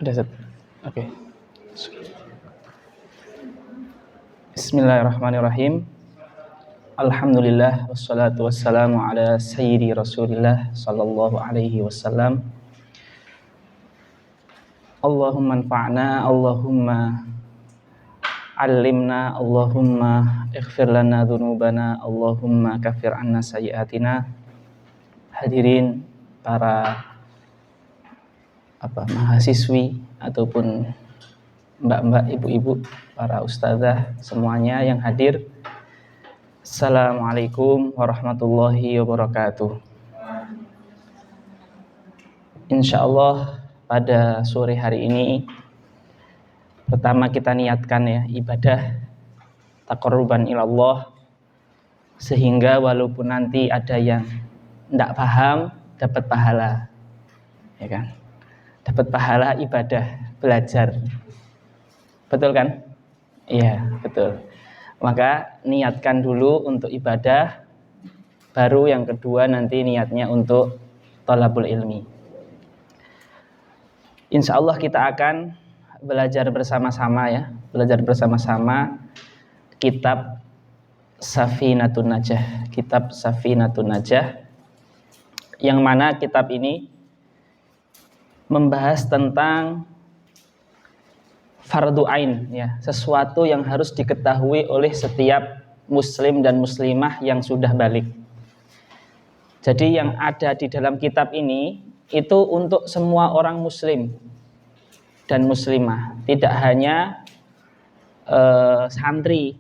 Udah set. Oke. Bismillahirrahmanirrahim. Alhamdulillah wassalatu wassalamu ala sayyidi Rasulillah sallallahu alaihi wasallam. Allahumma anfa'na, Allahumma 'allimna, Allahumma ighfir lana dzunubana, Allahumma kaffir 'anna sayyi'atina. Hadirin para mahasiswi ataupun mbak-mbak, ibu-ibu, para ustazah semuanya yang hadir. Assalamualaikum warahmatullahi wabarakatuh. Insyaallah pada sore hari ini pertama kita niatkan ya ibadah taqarruban ilallah, sehingga walaupun nanti ada yang tidak paham dapat pahala, ya kan? Dapat pahala ibadah belajar, betul kan? Iya, betul. Maka niatkan dulu untuk ibadah, baru yang kedua nanti niatnya untuk thalabul ilmi. Insya Allah kita akan belajar bersama-sama ya, belajar bersama-sama kitab Safinatun Najah, kitab Safinatun Najah, yang mana kitab ini membahas tentang fardu ain ya, sesuatu yang harus diketahui oleh setiap muslim dan muslimah yang sudah balik. Jadi yang ada di dalam kitab ini itu untuk semua orang muslim dan muslimah, tidak hanya santri.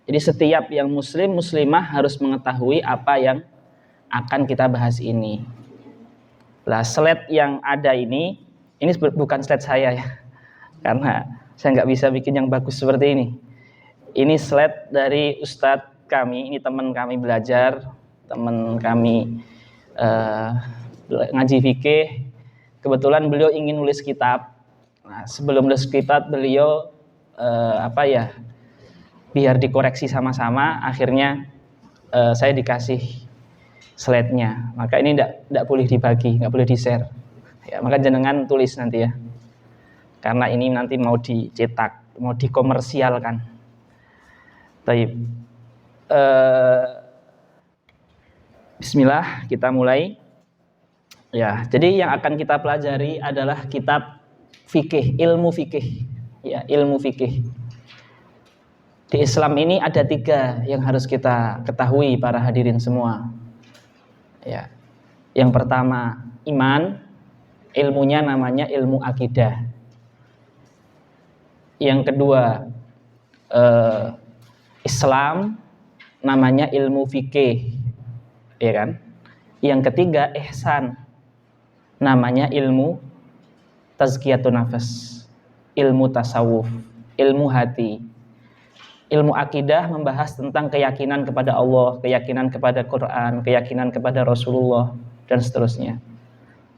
Jadi setiap yang muslim muslimah harus mengetahui apa yang akan kita bahas ini. Nah, slide yang ada ini bukan slide saya ya, karena saya nggak bisa bikin yang bagus seperti ini. Ini slide dari Ustadz kami, ini teman kami belajar, teman kami ngaji fikih. Kebetulan beliau ingin nulis kitab. Nah, sebelum nulis kitab beliau biar dikoreksi sama-sama, akhirnya saya dikasih slide-nya. Maka ini tidak boleh dibagi, nggak boleh di-share. Ya, maka jenengan tulis nanti ya. Karena ini nanti mau dicetak, mau dikomersialkan. Baik. Bismillah, kita mulai. Ya, jadi yang akan kita pelajari adalah kitab fikih, ilmu fikih. Ya, ilmu fikih. Di Islam ini ada 3 yang harus kita ketahui para hadirin semua. Ya. Yang pertama iman, ilmunya namanya ilmu akidah. Yang kedua Islam, namanya ilmu fikih, ya kan? Yang ketiga ihsan, namanya ilmu tazkiyatun nafas, ilmu tasawuf, ilmu hati. Ilmu akidah membahas tentang keyakinan kepada Allah, keyakinan kepada Quran, keyakinan kepada Rasulullah, dan seterusnya.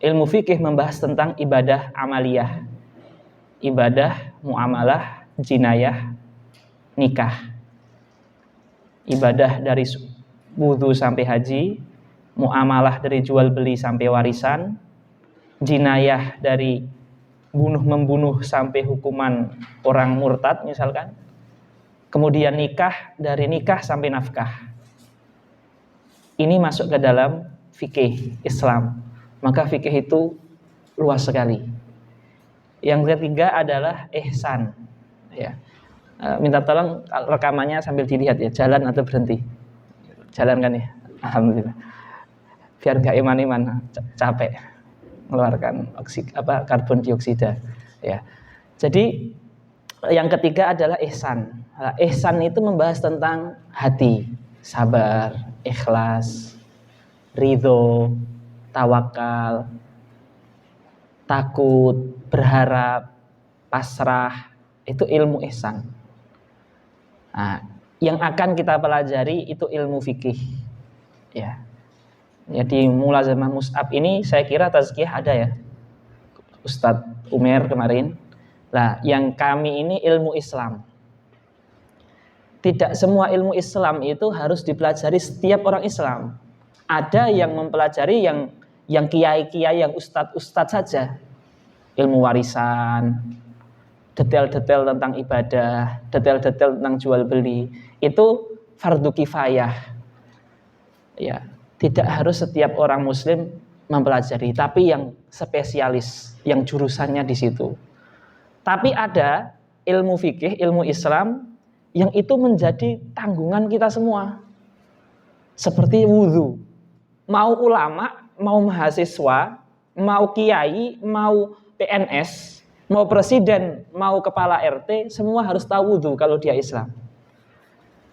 Ilmu fikih membahas tentang ibadah amaliyah, ibadah muamalah, jinayah, nikah. Ibadah dari wudu sampai haji, muamalah dari jual beli sampai warisan, jinayah dari bunuh-membunuh sampai hukuman orang murtad misalkan. Kemudian nikah, dari nikah sampai nafkah. Ini masuk ke dalam fikih Islam. Maka fikih itu luas sekali. Yang ketiga adalah ihsan. Ya. Minta tolong rekamannya sambil dilihat ya, jalan atau berhenti. Jalan kan ya? Alhamdulillah. Biar gak iman-iman, capek mengeluarkan karbon dioksida. Ya. Jadi yang ketiga adalah ihsan. Nah, ihsan itu membahas tentang hati, sabar, ikhlas, ridho, tawakal, takut, berharap, pasrah. Itu ilmu ihsan. Nah, yang akan kita pelajari itu ilmu fikih. Ya. Jadi mulazamah mus'ab ini saya kira tazkiyah ada ya. Ustadz Umer kemarin. Nah, yang kami ini ilmu Islam. Tidak semua ilmu Islam itu harus dipelajari setiap orang Islam. Ada yang mempelajari yang kiai-kiai, yang ustadz-ustadz saja. ilmu warisan, detail-detail tentang ibadah, detail-detail tentang jual beli, itu fardu kifayah. Ya, tidak harus setiap orang muslim mempelajari, tapi yang spesialis, yang jurusannya di situ. Tapi ada ilmu fikih, ilmu Islam yang itu menjadi tanggungan kita semua. Seperti wudhu. Mau ulama, mau mahasiswa, mau kiai, mau PNS, mau presiden, mau kepala RT, semua harus tahu wudhu kalau dia Islam.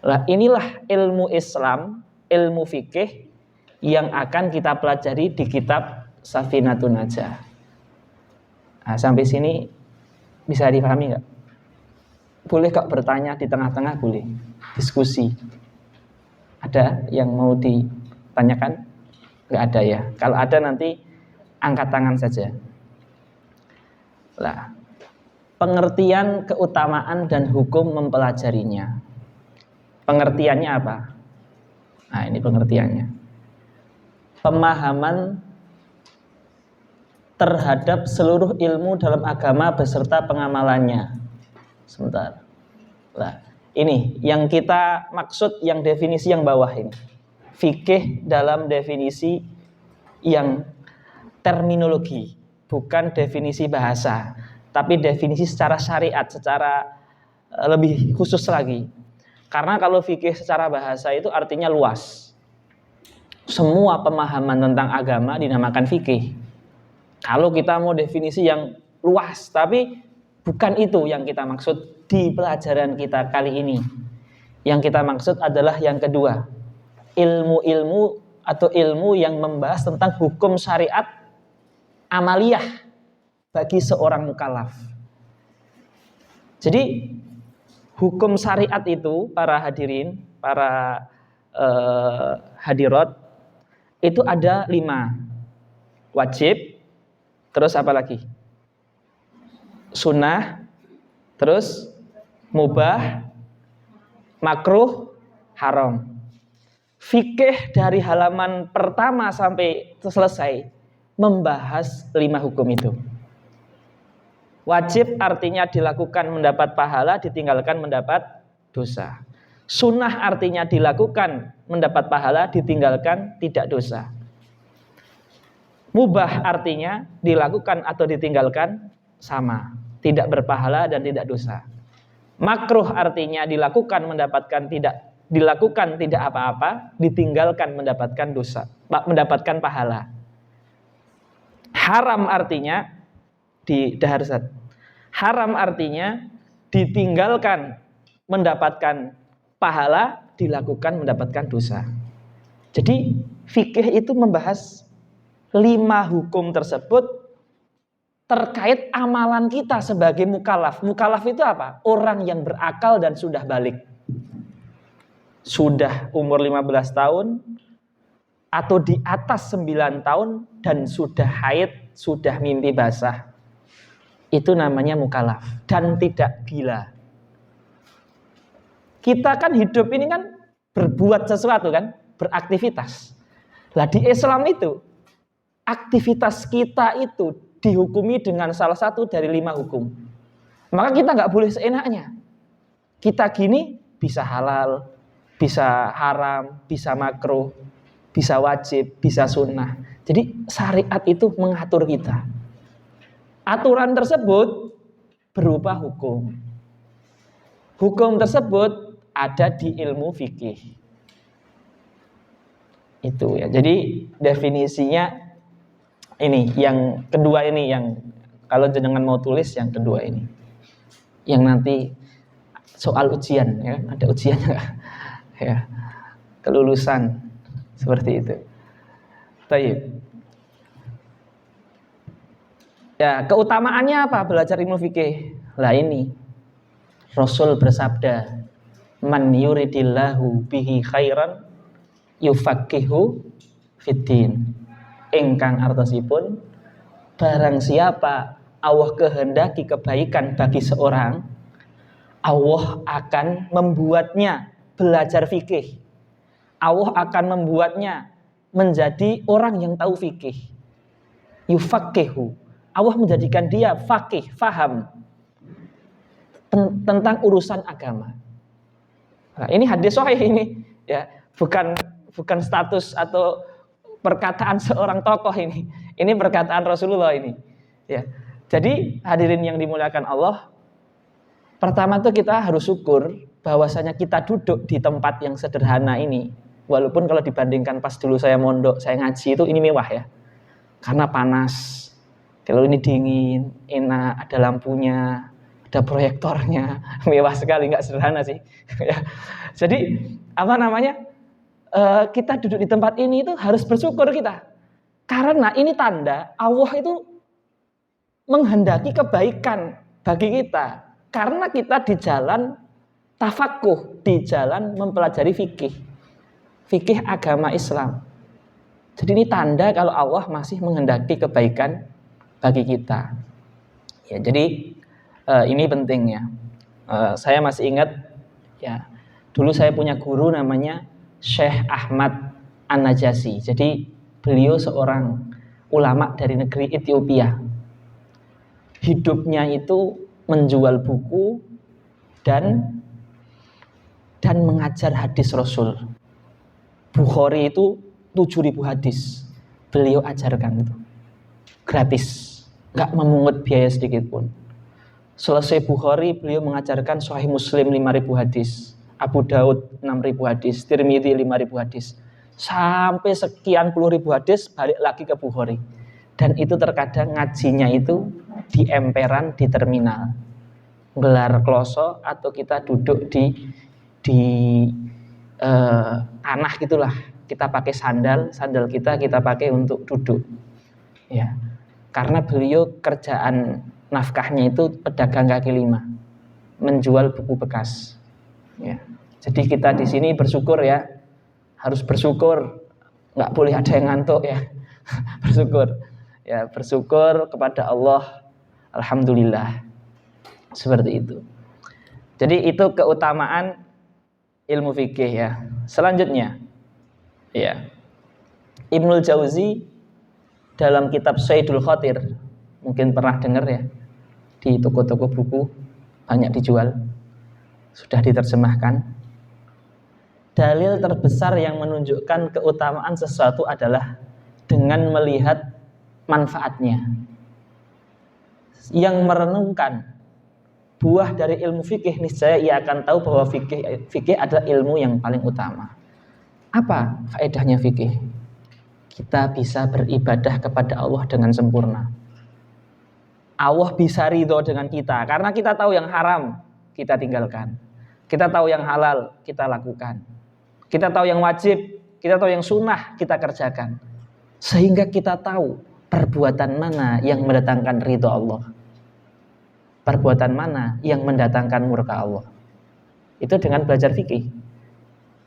Nah, inilah ilmu Islam, ilmu fikih yang akan kita pelajari di kitab Safinatun Najah. Nah, sampai sini bisa dipahami nggak? Boleh kok bertanya di tengah-tengah, boleh diskusi. Ada yang mau ditanyakan? Nggak ada ya. Kalau ada nanti angkat tangan saja. Nah, pengertian keutamaan dan hukum mempelajarinya. Pengertiannya apa? Nah, ini pengertiannya. Pemahaman terhadap seluruh ilmu dalam agama beserta pengamalannya. Sebentar. Nah, ini yang kita maksud, yang definisi yang bawah ini. Fikih dalam definisi yang terminologi, bukan definisi bahasa, tapi definisi secara syariat, secara lebih khusus lagi. Karena kalau fikih secara bahasa itu artinya luas. Semua pemahaman tentang agama dinamakan fikih. Kalau kita mau definisi yang luas, tapi bukan itu yang kita maksud di pelajaran kita kali ini. Yang kita maksud adalah yang kedua, ilmu-ilmu atau ilmu yang membahas tentang hukum syariat amaliyah bagi seorang mukallaf. Jadi hukum syariat itu, para hadirin, para hadirat, itu ada 5. Wajib, terus apa lagi? Sunnah, terus mubah, makruh, haram. Fikih dari halaman pertama sampai selesai membahas 5 hukum itu. Wajib artinya dilakukan mendapat pahala, ditinggalkan mendapat dosa. Sunnah artinya dilakukan mendapat pahala, ditinggalkan tidak dosa. Mubah artinya dilakukan atau ditinggalkan sama, tidak berpahala dan tidak dosa. Makruh artinya dilakukan mendapatkan tidak apa-apa, ditinggalkan mendapatkan dosa, mendapatkan pahala. Haram artinya haram artinya ditinggalkan mendapatkan pahala, dilakukan mendapatkan dosa. Jadi fikih itu membahas 5 hukum tersebut terkait amalan kita sebagai mukallaf. Mukallaf itu apa? Orang yang berakal dan sudah balik. Sudah umur 15 tahun atau di atas 9 tahun dan sudah haid, sudah mimpi basah. Itu namanya mukallaf dan tidak gila. Kita kan hidup ini kan berbuat sesuatu kan, beraktivitas. Lah di Islam itu aktivitas kita itu dihukumi dengan salah satu dari 5 hukum. Maka kita nggak boleh seenaknya. Kita gini bisa halal, bisa haram, bisa makruh, bisa wajib, bisa sunnah. Jadi syariat itu mengatur kita. Aturan tersebut berupa hukum. Hukum tersebut ada di ilmu fikih. Itu ya. Jadi definisinya ini, yang kedua ini, yang kalau jenengan mau tulis yang kedua ini, yang nanti soal ujian ya, ada ujiannya ya, kelulusan seperti itu. Baik. Ya, keutamaannya apa belajar ilmu fikih? Lah ini, Rasul bersabda, man yuridillahu bihi khairan yufaqihu fiddin. Ingkang artosipun, barang siapa Allah kehendaki kebaikan bagi seorang, Allah akan membuatnya belajar fikih. Allah akan membuatnya menjadi orang yang tahu fikih. Yufaqihu, Allah menjadikan dia faqih, faham tentang urusan agama. Nah, ini hadis sahih ini, ya, bukan status atau perkataan seorang tokoh ini. Ini perkataan Rasulullah ini. Ya. Jadi hadirin yang dimuliakan Allah, pertama tuh kita harus syukur bahwasanya kita duduk di tempat yang sederhana ini. Walaupun kalau dibandingkan pas dulu saya mondok, saya ngaji itu ini mewah ya. Karena panas. Kalau ini dingin, enak, ada lampunya, ada proyektornya, mewah sekali, nggak sederhana sih. Jadi apa namanya? Kita duduk di tempat ini itu harus bersyukur kita. Karena ini tanda Allah itu menghendaki kebaikan bagi kita. Karena kita di jalan tafakuh, di jalan mempelajari fikih agama Islam. Jadi ini tanda kalau Allah masih menghendaki kebaikan bagi kita. Ya, jadi ini pentingnya. Saya masih ingat, ya, dulu saya punya guru namanya Syekh Ahmad An-Najasi. Jadi beliau seorang ulama dari negeri Ethiopia. Hidupnya itu menjual buku dan mengajar hadis Rasul. Bukhari itu 7.000 hadis. Beliau ajarkan itu gratis, nggak memungut biaya sedikit pun. Selesai Bukhari, beliau mengajarkan Sahih Muslim 5.000 hadis, Abu Daud 6.000 hadis, Tirmidzi 5.000 hadis, sampai sekian puluh ribu hadis balik lagi ke Bukhari. Dan itu terkadang ngajinya itu di emperan di terminal, gelar kloso atau kita duduk di tanah gitulah. Kita pakai sandal kita pakai untuk duduk. Ya. Karena beliau kerjaan nafkahnya itu pedagang kaki lima, menjual buku bekas. Ya. Jadi kita di sini bersyukur ya, harus bersyukur, nggak boleh ada yang ngantuk ya. Bersyukur kepada Allah, alhamdulillah, seperti itu. Jadi itu keutamaan ilmu fikih ya. Selanjutnya, ya, Ibnul Jauzi dalam kitab Saidul Khatir, mungkin pernah dengar ya, di toko-toko buku banyak dijual, sudah diterjemahkan. Dalil terbesar yang menunjukkan keutamaan sesuatu adalah dengan melihat manfaatnya. Yang merenungkan buah dari ilmu fikih, niscaya ia akan tahu bahwa fikih adalah ilmu yang paling utama. Apa faedahnya fikih? Kita bisa beribadah kepada Allah dengan sempurna. Allah bisa ridho dengan kita karena kita tahu yang haram, kita tinggalkan. Kita tahu yang halal, kita lakukan. Kita tahu yang wajib, kita tahu yang sunnah, kita kerjakan. Sehingga kita tahu perbuatan mana yang mendatangkan ridho Allah, perbuatan mana yang mendatangkan murka Allah. Itu dengan belajar fikih.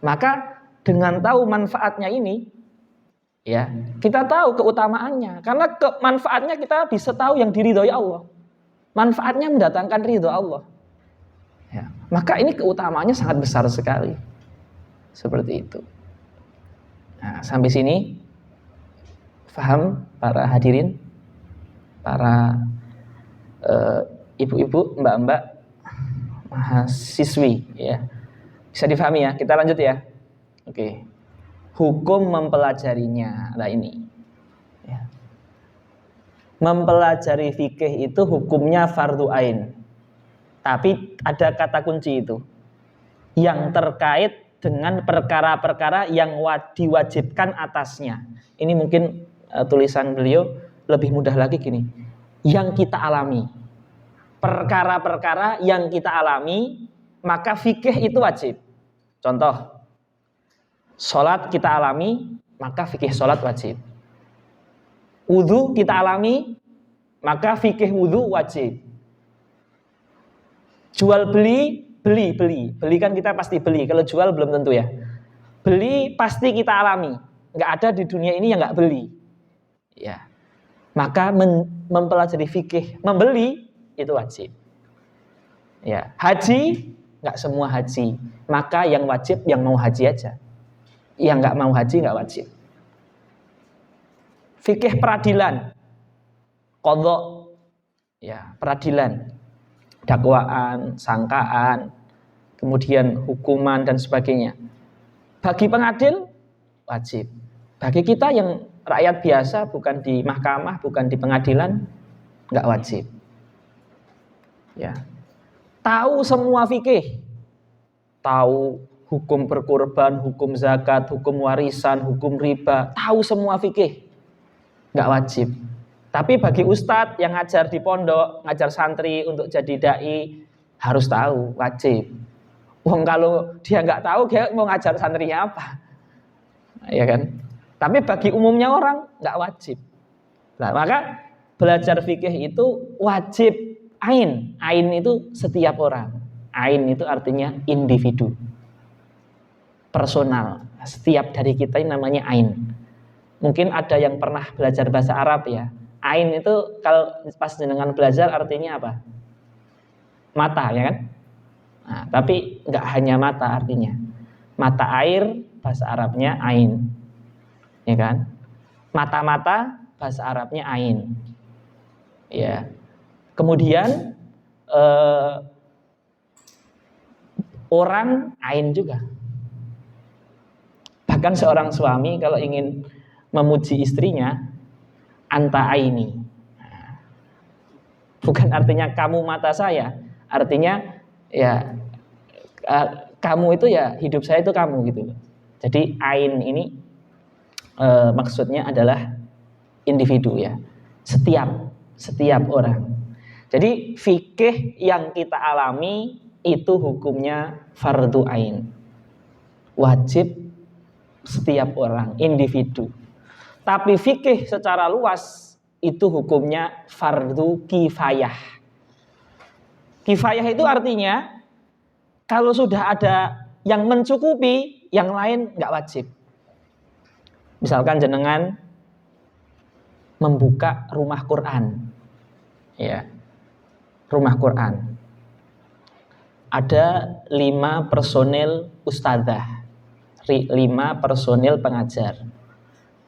Maka dengan tahu manfaatnya ini, ya, kita tahu keutamaannya. Karena manfaatnya kita bisa tahu yang diridhoi Allah. Manfaatnya mendatangkan ridho Allah. Ya, maka ini keutamaannya sangat besar sekali. Seperti itu. Nah, sampai sini paham para hadirin, para ibu-ibu, mbak-mbak, mahasiswi, ya. Bisa difahami ya? Kita lanjut ya. Oke. Hukum mempelajarinya. Nah ini. Ya. Mempelajari fikih itu hukumnya fardu ain. Tapi ada kata kunci itu. Yang terkait dengan perkara-perkara yang diwajibkan atasnya. Ini mungkin tulisan beliau lebih mudah lagi gini. Yang kita alami. Perkara-perkara yang kita alami, maka fikih itu wajib. Contoh, sholat kita alami, maka fikih sholat wajib. Wudu kita alami, maka fikih wudu wajib. Jual beli kan kita pasti beli. Kalau jual belum tentu ya. Beli pasti kita alami. Nggak ada di dunia ini yang nggak beli. Ya, maka mempelajari fikih membeli itu wajib. Ya, haji nggak semua haji. Maka yang wajib yang mau haji aja. Yang nggak mau haji nggak wajib. Fikih peradilan, qadha, ya, peradilan, dakwaan, sangkaan, kemudian hukuman dan sebagainya. Bagi pengadil wajib. Bagi kita yang rakyat biasa, bukan di mahkamah, bukan di pengadilan, nggak wajib. Ya, tahu semua fikih, tahu hukum berkurban, hukum zakat, hukum warisan, hukum riba, tahu semua fikih, nggak wajib. Tapi bagi ustadz yang ngajar di pondok, ngajar santri untuk jadi dai, harus tahu, wajib. Wong kalau dia nggak tahu, dia mau ngajar santrinya apa? Ya kan? Tapi bagi umumnya orang nggak wajib. Nah, maka belajar fikih itu wajib ain. Ain itu setiap orang. Ain itu artinya individu, personal. Setiap dari kita ini namanya ain. Mungkin ada yang pernah belajar bahasa Arab ya. Ain itu kalau pas jenengan belajar artinya apa? Mata, ya kan? Nah, tapi nggak hanya mata artinya. Mata air bahasa Arabnya ain, ya kan? Mata-mata bahasa Arabnya ain. Ya. Kemudian orang ain juga. Bahkan seorang suami kalau ingin memuji istrinya, anta aini. Bukan artinya kamu mata saya, artinya ya kamu itu ya hidup saya itu kamu gitu. Jadi ain ini maksudnya adalah individu ya, setiap orang. Jadi fikih yang kita alami itu hukumnya fardu ain, wajib setiap orang, individu. Tapi fikih secara luas itu hukumnya fardu kifayah. Kifayah itu artinya kalau sudah ada yang mencukupi, yang lain nggak wajib. Misalkan jenengan membuka rumah Quran, ya, rumah Quran. Ada 5 personil ustadzah, 5 personil pengajar,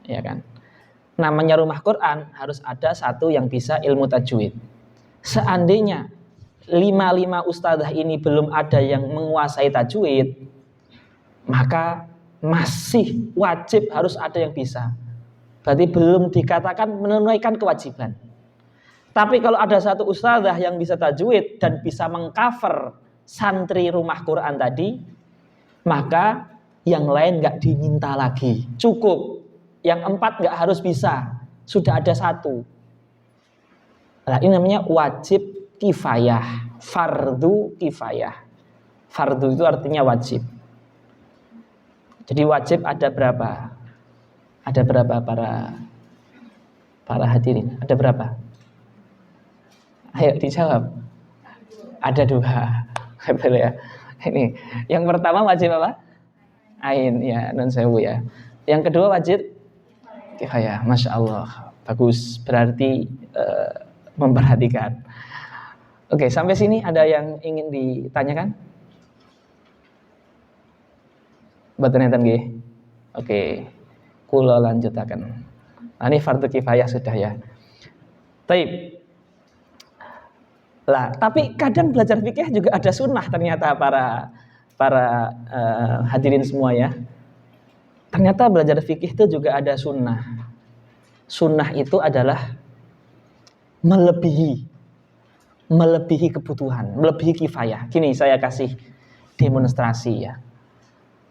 ya kan. Namanya rumah Quran harus ada 1 yang bisa ilmu tajwid. Seandainya 5 ustadzah ini belum ada yang menguasai tajwid, maka masih wajib harus ada yang bisa. Berarti belum dikatakan menunaikan kewajiban. Tapi kalau ada 1 ustadzah yang bisa tajwid dan bisa mengcover santri rumah Quran tadi, maka yang lain nggak diminta lagi, cukup. Yang 4 nggak harus bisa, sudah ada 1. Nah, ini namanya wajib kifayah, fardu kifayah. Fardu itu artinya wajib. Jadi wajib ada berapa? Ada berapa para hadirin? Ada berapa? Ayo dijawab. Ada 2. Betul ya. Ini yang pertama wajib apa? Ain ya, non sewu ya. Yang kedua wajib kifayah. Masya Allah, bagus. Berarti memperhatikan. Oke, sampai sini ada yang ingin ditanyakan? Betul enten nggih. Oke, kula lanjutaken. Nah, ini fardu kifayah sudah ya. Taib. Lah, tapi kadang belajar fikih juga ada sunnah ternyata para hadirin semua ya. Ternyata belajar fikih itu juga ada sunnah. Sunnah itu adalah melebihi kebutuhan, melebihi kifayah. Gini saya kasih demonstrasi ya.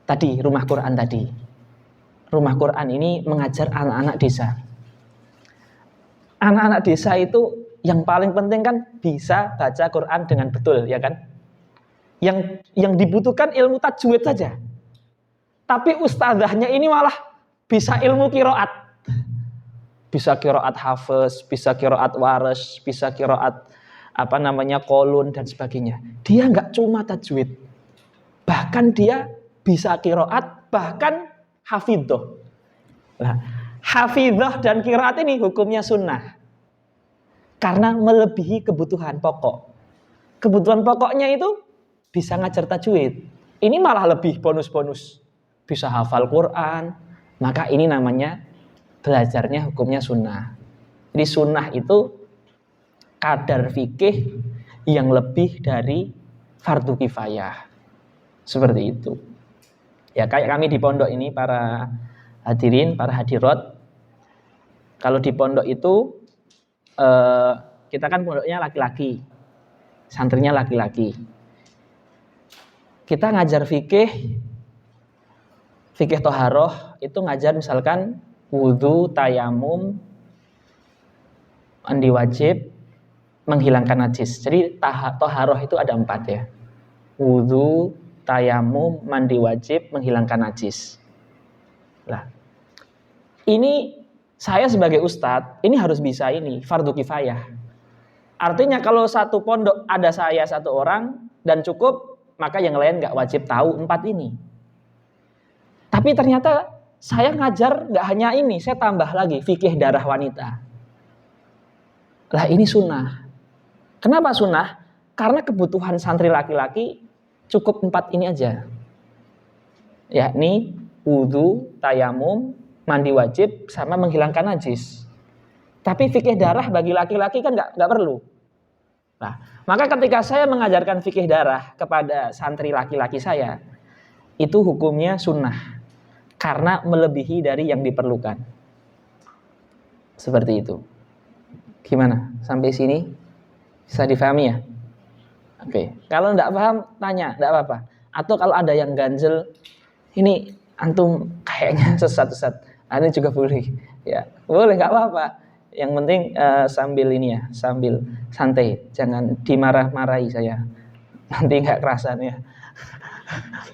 Tadi rumah Quran tadi. Rumah Quran ini mengajar anak-anak desa. Anak-anak desa itu yang paling penting kan bisa baca Quran dengan betul, ya kan? Yang dibutuhkan ilmu tajwid saja. Tapi ustadzahnya ini malah bisa ilmu qiraat. Bisa qiraat hafez, bisa qiraat waras, bisa qiraat qalun dan sebagainya. Dia nggak cuma tajwid. Bahkan dia bisa qiraat, bahkan hafidhah. Nah, hafidhah dan qiraat ini hukumnya sunnah. Karena melebihi kebutuhan pokok. Kebutuhan pokoknya itu bisa ngajar tajwid. Ini malah lebih bonus-bonus. Bisa hafal Quran. Maka ini namanya belajarnya hukumnya sunnah. Jadi sunnah itu kadar fikih yang lebih dari fardu kifayah. Seperti itu. Ya kayak kami di pondok ini, para hadirin, para hadirat. Kalau di pondok itu kita kan pondoknya laki-laki, santrinya laki-laki. Kita ngajar fikih toharoh itu ngajar misalkan wudu, tayamum, mandi wajib, menghilangkan najis. Jadi toharoh itu ada 4 ya. Wudu, tayamum, mandi wajib, menghilangkan najis. Nah, ini saya sebagai ustadz, ini harus bisa ini, fardu kifayah. Artinya kalau satu pondok ada saya 1 orang dan cukup, maka yang lain nggak wajib tahu 4 ini. Tapi ternyata saya ngajar nggak hanya ini, saya tambah lagi fikih darah wanita. Lah ini sunnah. Kenapa sunnah? Karena kebutuhan santri laki-laki cukup 4 ini aja. Yakni wudu, tayamum, mandi wajib, sama menghilangkan najis. Tapi fikih darah bagi laki-laki kan nggak perlu. Nah, maka ketika saya mengajarkan fikih darah kepada santri laki-laki saya, itu hukumnya sunnah. Karena melebihi dari yang diperlukan. Seperti itu. Gimana? Sampai sini bisa difahami ya? Oke. Kalau enggak paham, tanya, enggak apa-apa. Atau kalau ada yang ganjel, ini antum kayaknya sesat-sesat. Ini juga boleh. Ya, boleh, enggak apa-apa. Yang penting sambil ini ya, sambil santai. Jangan dimarah-marahi saya. Nanti enggak kerasan ya.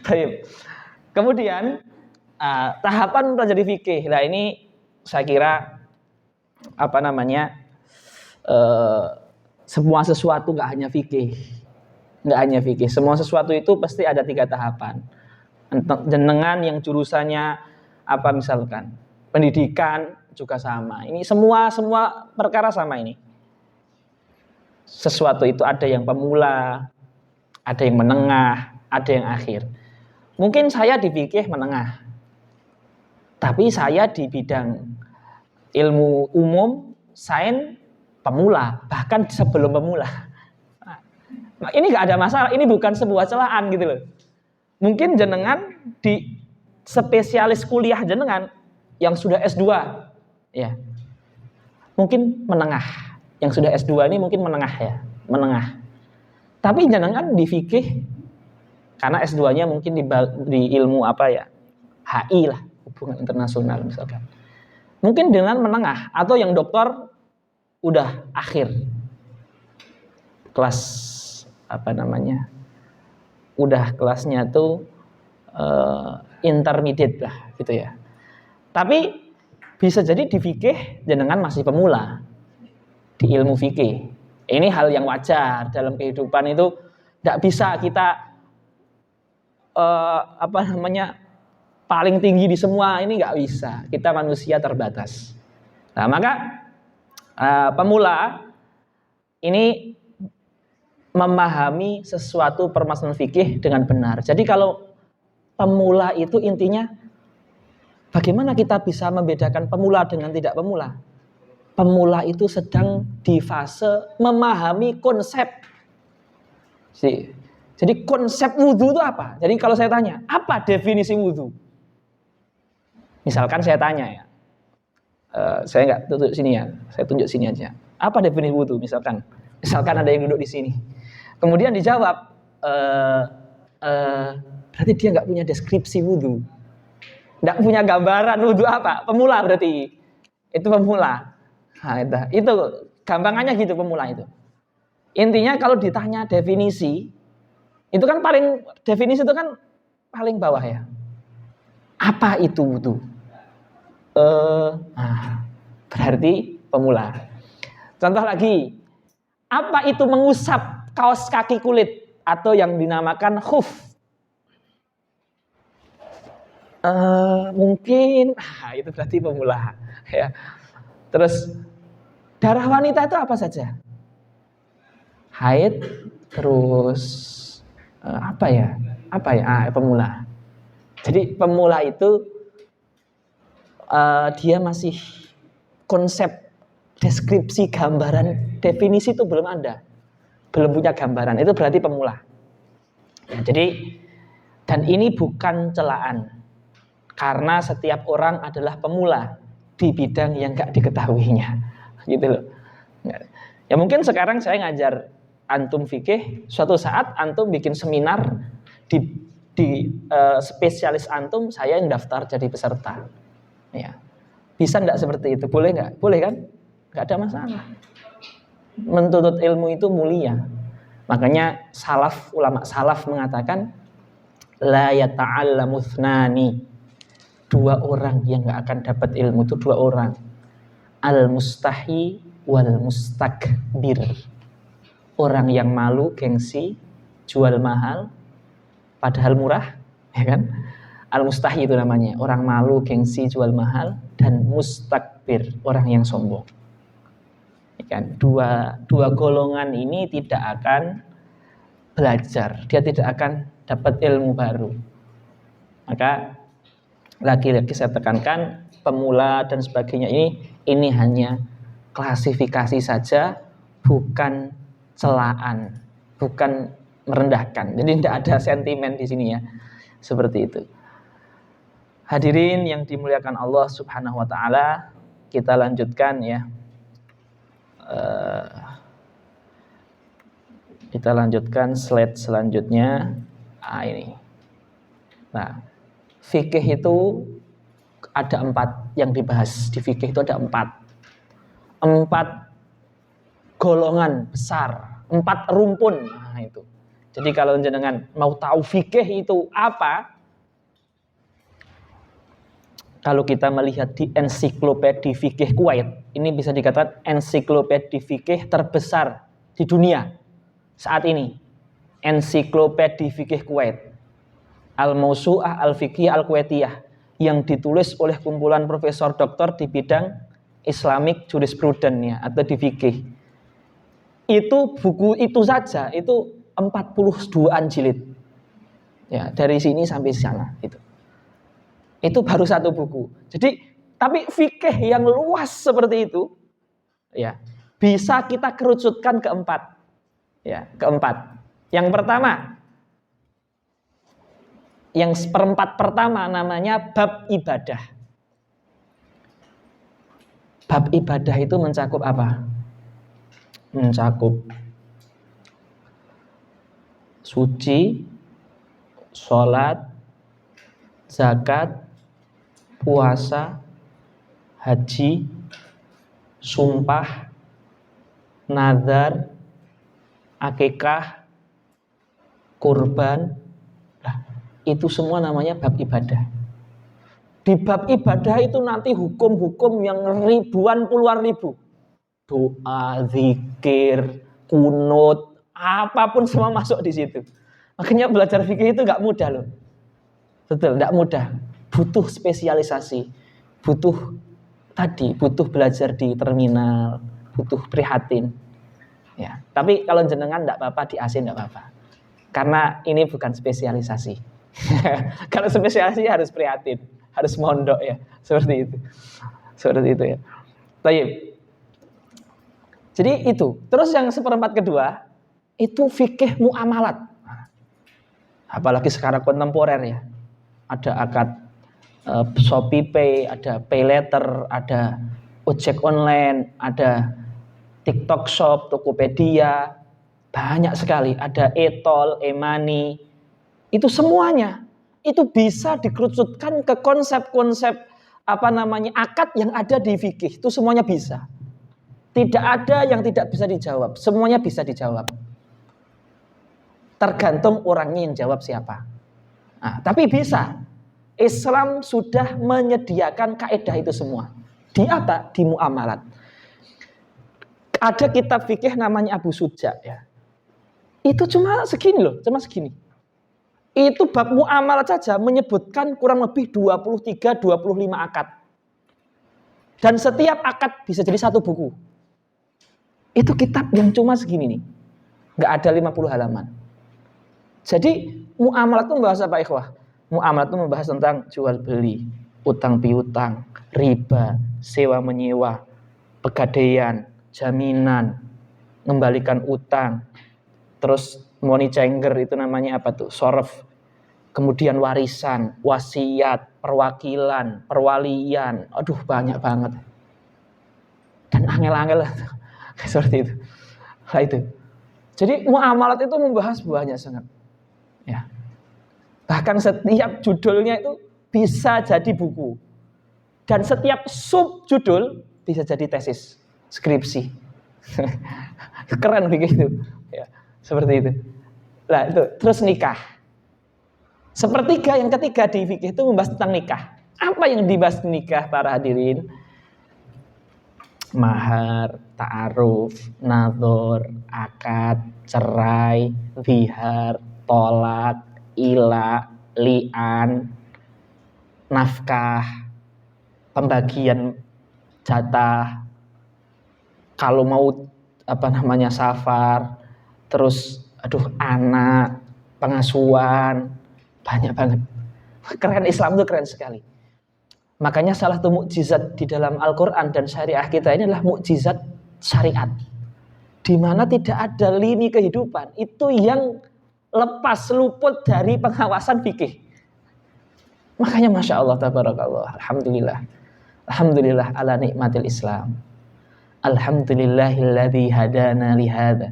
Baik. Kemudian tahapan mempelajari fikih. Nah ini saya kira semua sesuatu nggak hanya fikih, semua sesuatu itu pasti ada 3 tahapan. Jenengan yang jurusannya apa misalkan pendidikan juga sama. Ini semua perkara sama ini. Sesuatu itu ada yang pemula, ada yang menengah, ada yang akhir. Mungkin saya di fikih menengah. Tapi saya di bidang ilmu umum, sains pemula, bahkan sebelum pemula. Nah, ini nggak ada masalah, ini bukan sebuah celaan gitu loh. Mungkin jenengan di spesialis kuliah jenengan yang sudah S2, ya, mungkin menengah. Yang sudah S2 ini mungkin menengah ya, menengah. Tapi jenengan di fikih, karena S2-nya mungkin di ilmu apa ya, HI lah, hubungan internasional misalkan. Mungkin dengan menengah, atau yang doktor udah akhir kelas udah kelasnya tuh intermediate lah gitu ya. Tapi bisa jadi di fikih jenengan masih pemula di ilmu fikih. Ini hal yang wajar dalam kehidupan itu. Tidak bisa kita paling tinggi di semua, ini nggak bisa. Kita manusia terbatas. Nah maka pemula ini memahami sesuatu permasalahan fikih dengan benar. Jadi kalau pemula itu intinya bagaimana kita bisa membedakan pemula dengan tidak pemula? Pemula itu sedang di fase memahami konsep. Jadi konsep wudhu itu apa? Jadi kalau saya tanya, apa definisi wudhu? Misalkan saya tanya ya, saya nggak tunjuk sini ya, saya tunjuk sini aja. Apa definisi wudhu? Misalkan ada yang duduk di sini. Kemudian dijawab, berarti dia nggak punya deskripsi wudhu, nggak punya gambaran wudhu apa? Pemula berarti, itu pemula. Nah, itu gampangannya gitu pemula itu. Intinya kalau ditanya definisi, itu kan definisi itu kan paling bawah ya. Apa itu wudhu? Berarti pemula. Contoh lagi, apa itu mengusap kaos kaki kulit atau yang dinamakan khuf? Mungkin itu berarti pemula ya. Terus darah wanita itu apa saja? Haid, terus pemula. Jadi pemula itu dia masih konsep deskripsi, gambaran, definisi itu belum ada. Belum punya gambaran, itu berarti pemula. Ya, jadi, dan ini bukan celaan. Karena setiap orang adalah pemula di bidang yang gak diketahuinya. Gitu loh. Ya mungkin sekarang saya ngajar antum fikih, suatu saat antum bikin seminar di spesialis antum, saya yang daftar jadi peserta. Ya. Bisa enggak seperti itu? Boleh enggak? Boleh kan? Enggak ada masalah. Menuntut ilmu itu mulia. Makanya ulama salaf mengatakan la yata'allamu thnani. Dua orang yang enggak akan dapat ilmu itu dua orang. Al-mustahi wal mustakbir. Orang yang malu, gengsi, jual mahal padahal murah, ya kan? Al-mustahi itu namanya, orang malu, gengsi, jual mahal, dan mustakbir, orang yang sombong. Kan dua golongan ini tidak akan belajar, dia tidak akan dapat ilmu baru. Maka lagi-lagi saya tekankan, pemula dan sebagainya ini hanya klasifikasi saja, bukan celaan, bukan merendahkan. Jadi tidak ada sentimen di sini ya, seperti itu. Hadirin yang dimuliakan Allah Subhanahu wa taala, kita lanjutkan ya. Kita lanjutkan slide selanjutnya. Ini. Nah, fikih itu ada 4 yang dibahas. Di fikih itu ada 4 golongan besar, 4 rumpun. Nah, itu. Jadi kalau jenengan mau tahu fikih itu apa, kalau kita melihat di ensiklopedi fikih Kuwait, ini bisa dikatakan ensiklopedi fikih terbesar di dunia saat ini. Ensiklopedi fikih Kuwait, Al-Mausu'ah Al-Fiqhiyah Al-Kuwaitiyah, yang ditulis oleh kumpulan profesor doktor di bidang Islamic Jurisprudence ya, atau di fikih. Itu buku itu saja itu 42-an jilid. Ya, dari sini sampai sana itu. Itu baru 1 buku. Jadi, tapi fikih yang luas seperti itu, ya, bisa kita kerucutkan ke 4. Ya, ke 4. Yang pertama, yang seperempat pertama namanya bab ibadah. Bab ibadah itu mencakup apa? Mencakup suci, sholat, zakat, puasa, haji, sumpah, nazar, akikah, kurban. Nah, itu semua namanya bab ibadah. Di bab ibadah itu nanti hukum-hukum yang ribuan, puluhan ribu. Doa, zikir, kunut, apapun semua masuk di situ. Makanya belajar fikih itu gak mudah loh. Betul, gak mudah. Butuh spesialisasi, butuh belajar di terminal, butuh prihatin. Ya, tapi kalau jenengan enggak apa-apa di AC enggak apa-apa. Karena ini bukan spesialisasi. Kalau spesialisasi harus prihatin, harus mondok ya, seperti itu. Seperti itu ya. Baik. Jadi itu. Terus yang seperempat kedua itu fikih muamalat. Apalagi sekarang kontemporer ya. Ada akad Shopee Pay, ada Pay Later, ada ojek online, ada TikTok Shop, Tokopedia, banyak sekali. Ada e-tol, e-money, itu semuanya itu bisa dikerucutkan ke konsep-konsep akad yang ada di fikih. Itu semuanya bisa. Tidak ada yang tidak bisa dijawab. Semuanya bisa dijawab. Tergantung orangnya yang jawab siapa. Nah, tapi bisa. Islam sudah menyediakan kaidah itu semua. Di apa? Di muamalat. Ada kitab fikih namanya Abu Suja ya. Itu cuma segini loh, cuma segini. Itu bab muamalat saja menyebutkan kurang lebih 23-25 akad. Dan setiap akad bisa jadi 1 buku. Itu kitab yang cuma segini nih. Enggak ada 50 halaman. Jadi muamalat itu membahas apa ikhwah? Muamalat itu membahas tentang jual beli, utang piutang, riba, sewa menyewa, pegadaian, jaminan, mengembalikan utang, terus money changer itu namanya apa tuh? Soraf. Kemudian warisan, wasiat, perwakilan, perwalian. Aduh, banyak banget. Dan angel-angel seperti itu. Nah, itu. Jadi muamalat itu membahas banyak sangat. Ya. Bahkan setiap judulnya itu bisa jadi buku. Dan setiap sub judul bisa jadi tesis, skripsi. Keren begitu. Ya, seperti itu. Nah, itu terus nikah. Sepertiga yang ketiga di fikih itu membahas tentang nikah. Apa yang dibahas nikah para hadirin? Mahar, ta'aruf, nadhor, akad, cerai, zihar, tolak, ila, li'an, nafkah, pembagian jatah, kalau mau safar, terus anak, pengasuhan, banyak banget. Keren, Islam itu keren sekali. Makanya salah satu mukjizat di dalam Al-Quran dan syariah kita ini adalah mukjizat syariat, di mana tidak ada lini kehidupan itu yang lepas luput dari pengawasan fikih. Makanya Masya Allah, tabarakallah, Alhamdulillah ala nikmatil Islam. Alhamdulillahilladzi hadana lihada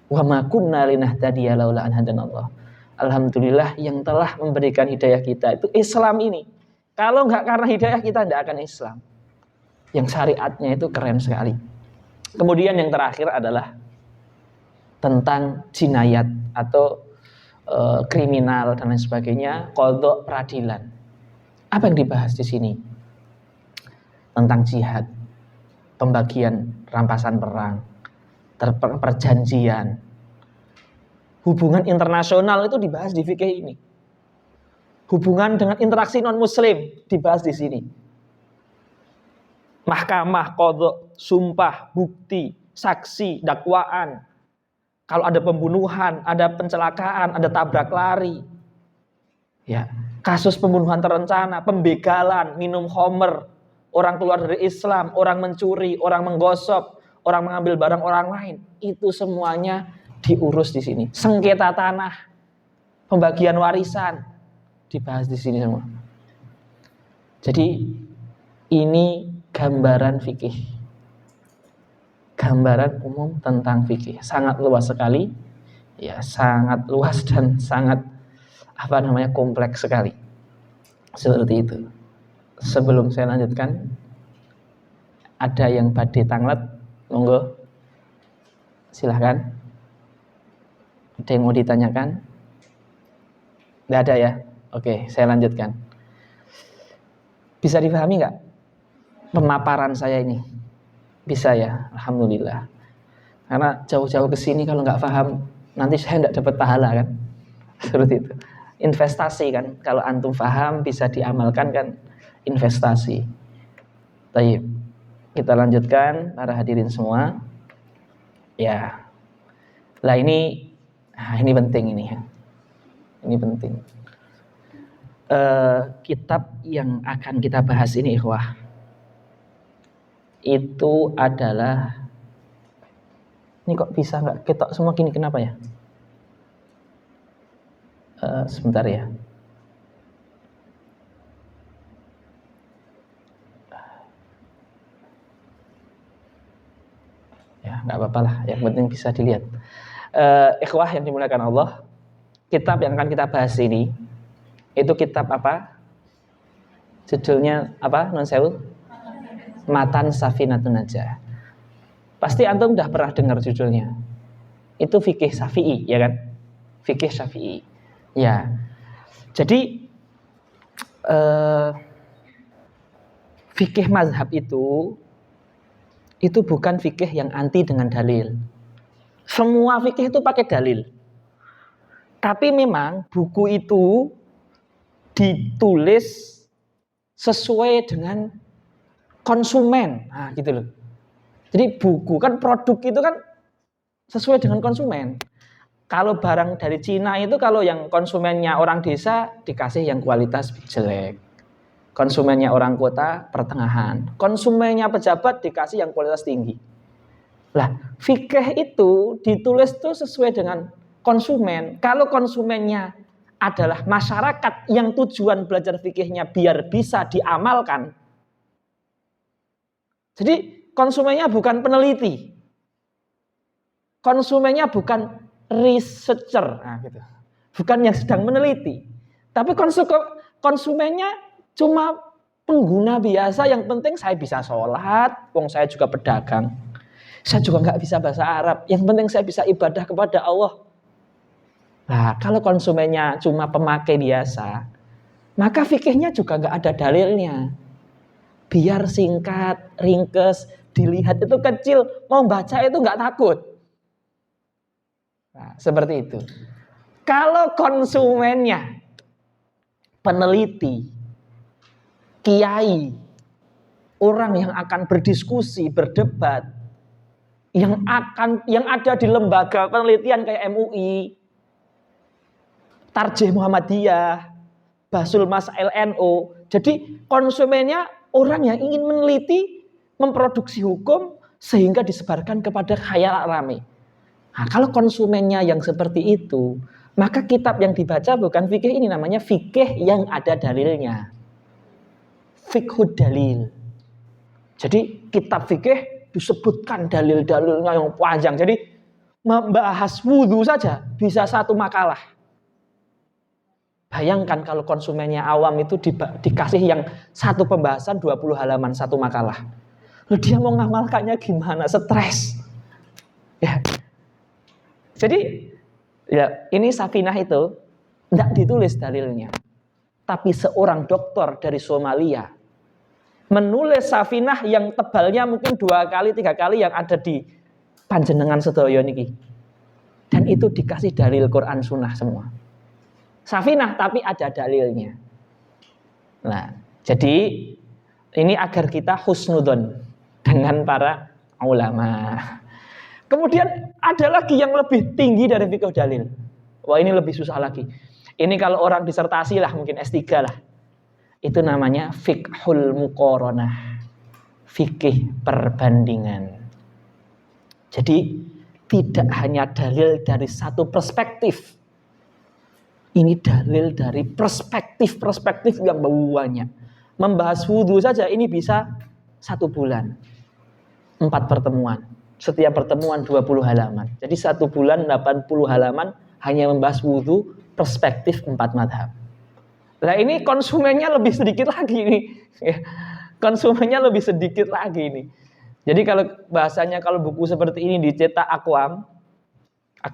wa ma kunna linahtadiya laula an hadanallah. Alhamdulillah yang telah memberikan hidayah kita itu Islam ini. Kalau enggak karena hidayah kita tidak akan Islam. Yang syariatnya itu keren sekali. Kemudian yang terakhir adalah tentang jinayat atau kriminal dan lain sebagainya, qadha, peradilan. Apa yang dibahas di sini? Tentang jihad, pembagian rampasan perang, perjanjian, hubungan internasional itu dibahas di fikih ini. Hubungan dengan interaksi non muslim dibahas di sini. Mahkamah, qadha, sumpah, bukti, saksi, dakwaan. Kalau ada pembunuhan, ada pencelakaan, ada tabrak lari. Ya, kasus pembunuhan terencana, pembegalan, minum khamr, orang keluar dari Islam, orang mencuri, orang menggosok, orang mengambil barang orang lain, itu semuanya diurus di sini. Sengketa tanah, pembagian warisan dibahas di sini semua. Jadi ini gambaran fikih, gambaran umum tentang fikih, sangat luas sekali, ya sangat luas dan sangat kompleks sekali. Seperti itu. Sebelum saya lanjutkan, ada yang badhe tanglet, monggo, silahkan. Ada yang mau ditanyakan? Nggak ada ya? Oke, saya lanjutkan. Bisa dipahami nggak pemaparan saya ini? Bisa ya, alhamdulillah. Karena jauh-jauh ke sini kalau nggak paham, nanti saya nggak dapat pahala kan? Seperti itu. Investasi kan, kalau antum paham bisa diamalkan kan, investasi. Baik, kita lanjutkan para hadirin semua. Ya, lah ini penting ini ya. Ini penting. Kitab yang akan kita bahas ini, ikhwah, itu adalah, ini kok bisa nggak ketok semua gini, kenapa ya? Sebentar ya. Ya nggak apa-apa lah, yang penting bisa dilihat. Ikhwah yang dimuliakan Allah, kitab yang akan kita bahas ini itu kitab apa? Judulnya apa? Non sewu? Matan Safinatun Najah. Pasti antum udah pernah dengar judulnya. Itu fikih Syafi'i, ya kan? Fikih Syafi'i. Ya. Jadi fikih mazhab itu bukan fikih yang anti dengan dalil. Semua fikih itu pakai dalil. Tapi memang buku itu ditulis sesuai dengan konsumen. Nah, gitu loh. Jadi buku kan, produk itu kan sesuai dengan konsumen. Kalau barang dari Cina itu, kalau yang konsumennya orang desa dikasih yang kualitas jelek. Konsumennya orang kota pertengahan, konsumennya pejabat dikasih yang kualitas tinggi. Lah, fikih itu ditulis tuh sesuai dengan konsumen. Kalau konsumennya adalah masyarakat yang tujuan belajar fikihnya biar bisa diamalkan. Jadi konsumennya bukan peneliti. Konsumennya bukan researcher, nah, gitu. Bukan yang sedang meneliti. Tapi konsumennya cuma pengguna biasa, yang penting saya bisa sholat, wong saya juga pedagang. Saya juga nggak bisa bahasa Arab, yang penting saya bisa ibadah kepada Allah. Nah, kalau konsumennya cuma pemakai biasa, maka fikihnya juga nggak ada dalilnya. Biar singkat, ringkes, dilihat itu kecil, mau baca itu nggak takut. Nah, seperti itu. Kalau konsumennya peneliti, kiai, orang yang akan berdiskusi, berdebat, yang ada di lembaga penelitian kayak MUI, Tarjih Muhammadiyah, Basul Masail NU. Jadi konsumennya orang yang ingin meneliti, memproduksi hukum sehingga disebarkan kepada khayal rame. Nah, kalau konsumennya yang seperti itu, maka kitab yang dibaca bukan fikih, ini namanya fikih yang ada dalilnya. Fiqhud dalil. Jadi kitab fikih disebutkan dalil-dalilnya yang panjang. Jadi membahas wudhu saja bisa satu makalah. Bayangkan kalau konsumennya awam itu dikasih yang satu pembahasan 20 halaman satu makalah. Lalu dia mau ngamalkannya gimana? Stres. Ya. Jadi ya, ini Safinah itu tidak ditulis dalilnya. Tapi seorang dokter dari Somalia menulis Safinah yang tebalnya mungkin 2 kali 3 kali yang ada di panjenengan sedaya niki. Dan itu dikasih dalil Quran Sunnah semua. Safinah tapi ada dalilnya. Nah, jadi ini agar kita husnudzon dengan para ulama. Kemudian ada lagi yang lebih tinggi dari fikih dalil. Wah, ini lebih susah lagi. Ini kalau orang disertasi lah, mungkin S3 lah. Itu namanya fiqhul muqaranah. Fikih perbandingan. Jadi tidak hanya dalil dari satu perspektif. Ini dalil dari perspektif-perspektif yang banyak. Membahas wudhu saja ini bisa 1 bulan. 4 pertemuan. Setiap pertemuan 20 halaman. Jadi 1 bulan 80 halaman hanya membahas wudhu perspektif 4 madhab. Nah, ini konsumennya lebih sedikit lagi nih. Konsumennya lebih sedikit lagi nih. Jadi kalau bahasanya, kalau buku seperti ini dicetak Aqwam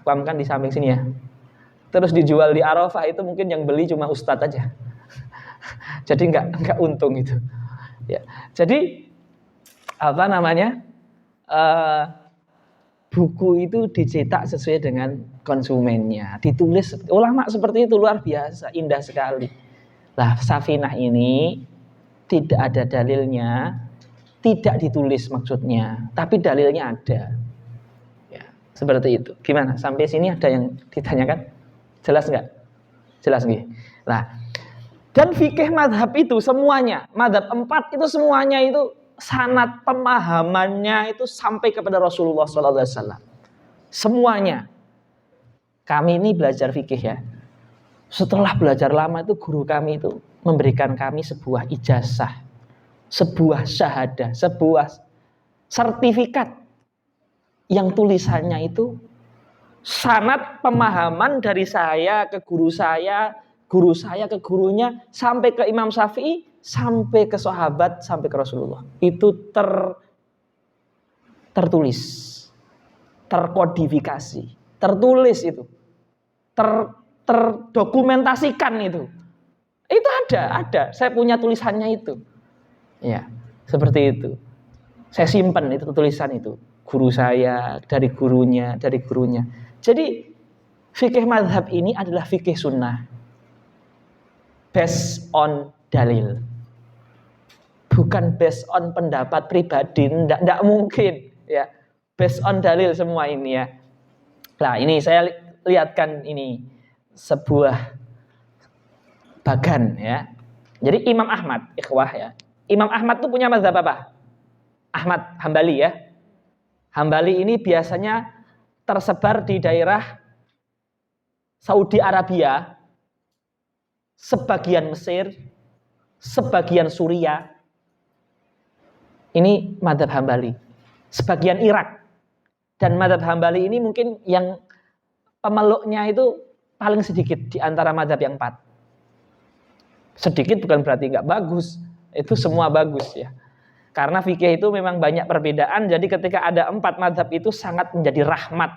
kan di samping sini ya. Terus dijual di Arafah, itu mungkin yang beli cuma ustadz aja. Jadi nggak untung itu. Ya. Jadi apa namanya? Buku itu dicetak sesuai dengan konsumennya, ditulis ulama seperti itu, luar biasa, indah sekali. Lah, Safinah ini tidak ada dalilnya, tidak ditulis maksudnya, tapi dalilnya ada. Ya, seperti itu. Gimana? Sampai sini ada yang ditanyakan? Jelas nggak? Jelas nggih. Nah, dan fikih madhab itu semuanya, madhab 4 itu semuanya itu sanad pemahamannya itu sampai kepada Rasulullah SAW. Semuanya. Kami ini belajar fikih ya. Setelah belajar lama itu guru kami itu memberikan kami sebuah ijazah, sebuah syahadah, sebuah sertifikat yang tulisannya itu sanad pemahaman dari saya ke guru saya ke gurunya, sampai ke Imam Syafi'i, sampai ke sahabat, sampai ke Rasulullah. Itu tertulis, terkodifikasi, tertulis itu, terdokumentasikan itu. Itu ada. Saya punya tulisannya itu. Ya, seperti itu. Saya simpan itu tulisan itu. Guru saya, dari gurunya. Jadi fikih madhab ini adalah fikih sunnah. Based on dalil. Bukan based on pendapat pribadi, enggak mungkin ya. Based on dalil semua ini ya. Nah, ini saya lihatkan ini sebuah bagan ya. Jadi Imam Ahmad, ikhwah ya. Imam Ahmad tuh punya mazhab apa? Ahmad Hambali ya. Hambali ini biasanya tersebar di daerah Saudi Arabia, sebagian Mesir, sebagian Suriah. Ini mazhab Hambali. Sebagian Irak. Dan mazhab Hambali ini mungkin yang pemeluknya itu paling sedikit di antara mazhab yang 4. Sedikit bukan berarti nggak bagus, itu semua bagus ya. Karena fikih itu memang banyak perbedaan, jadi ketika ada 4 mazhab itu sangat menjadi rahmat.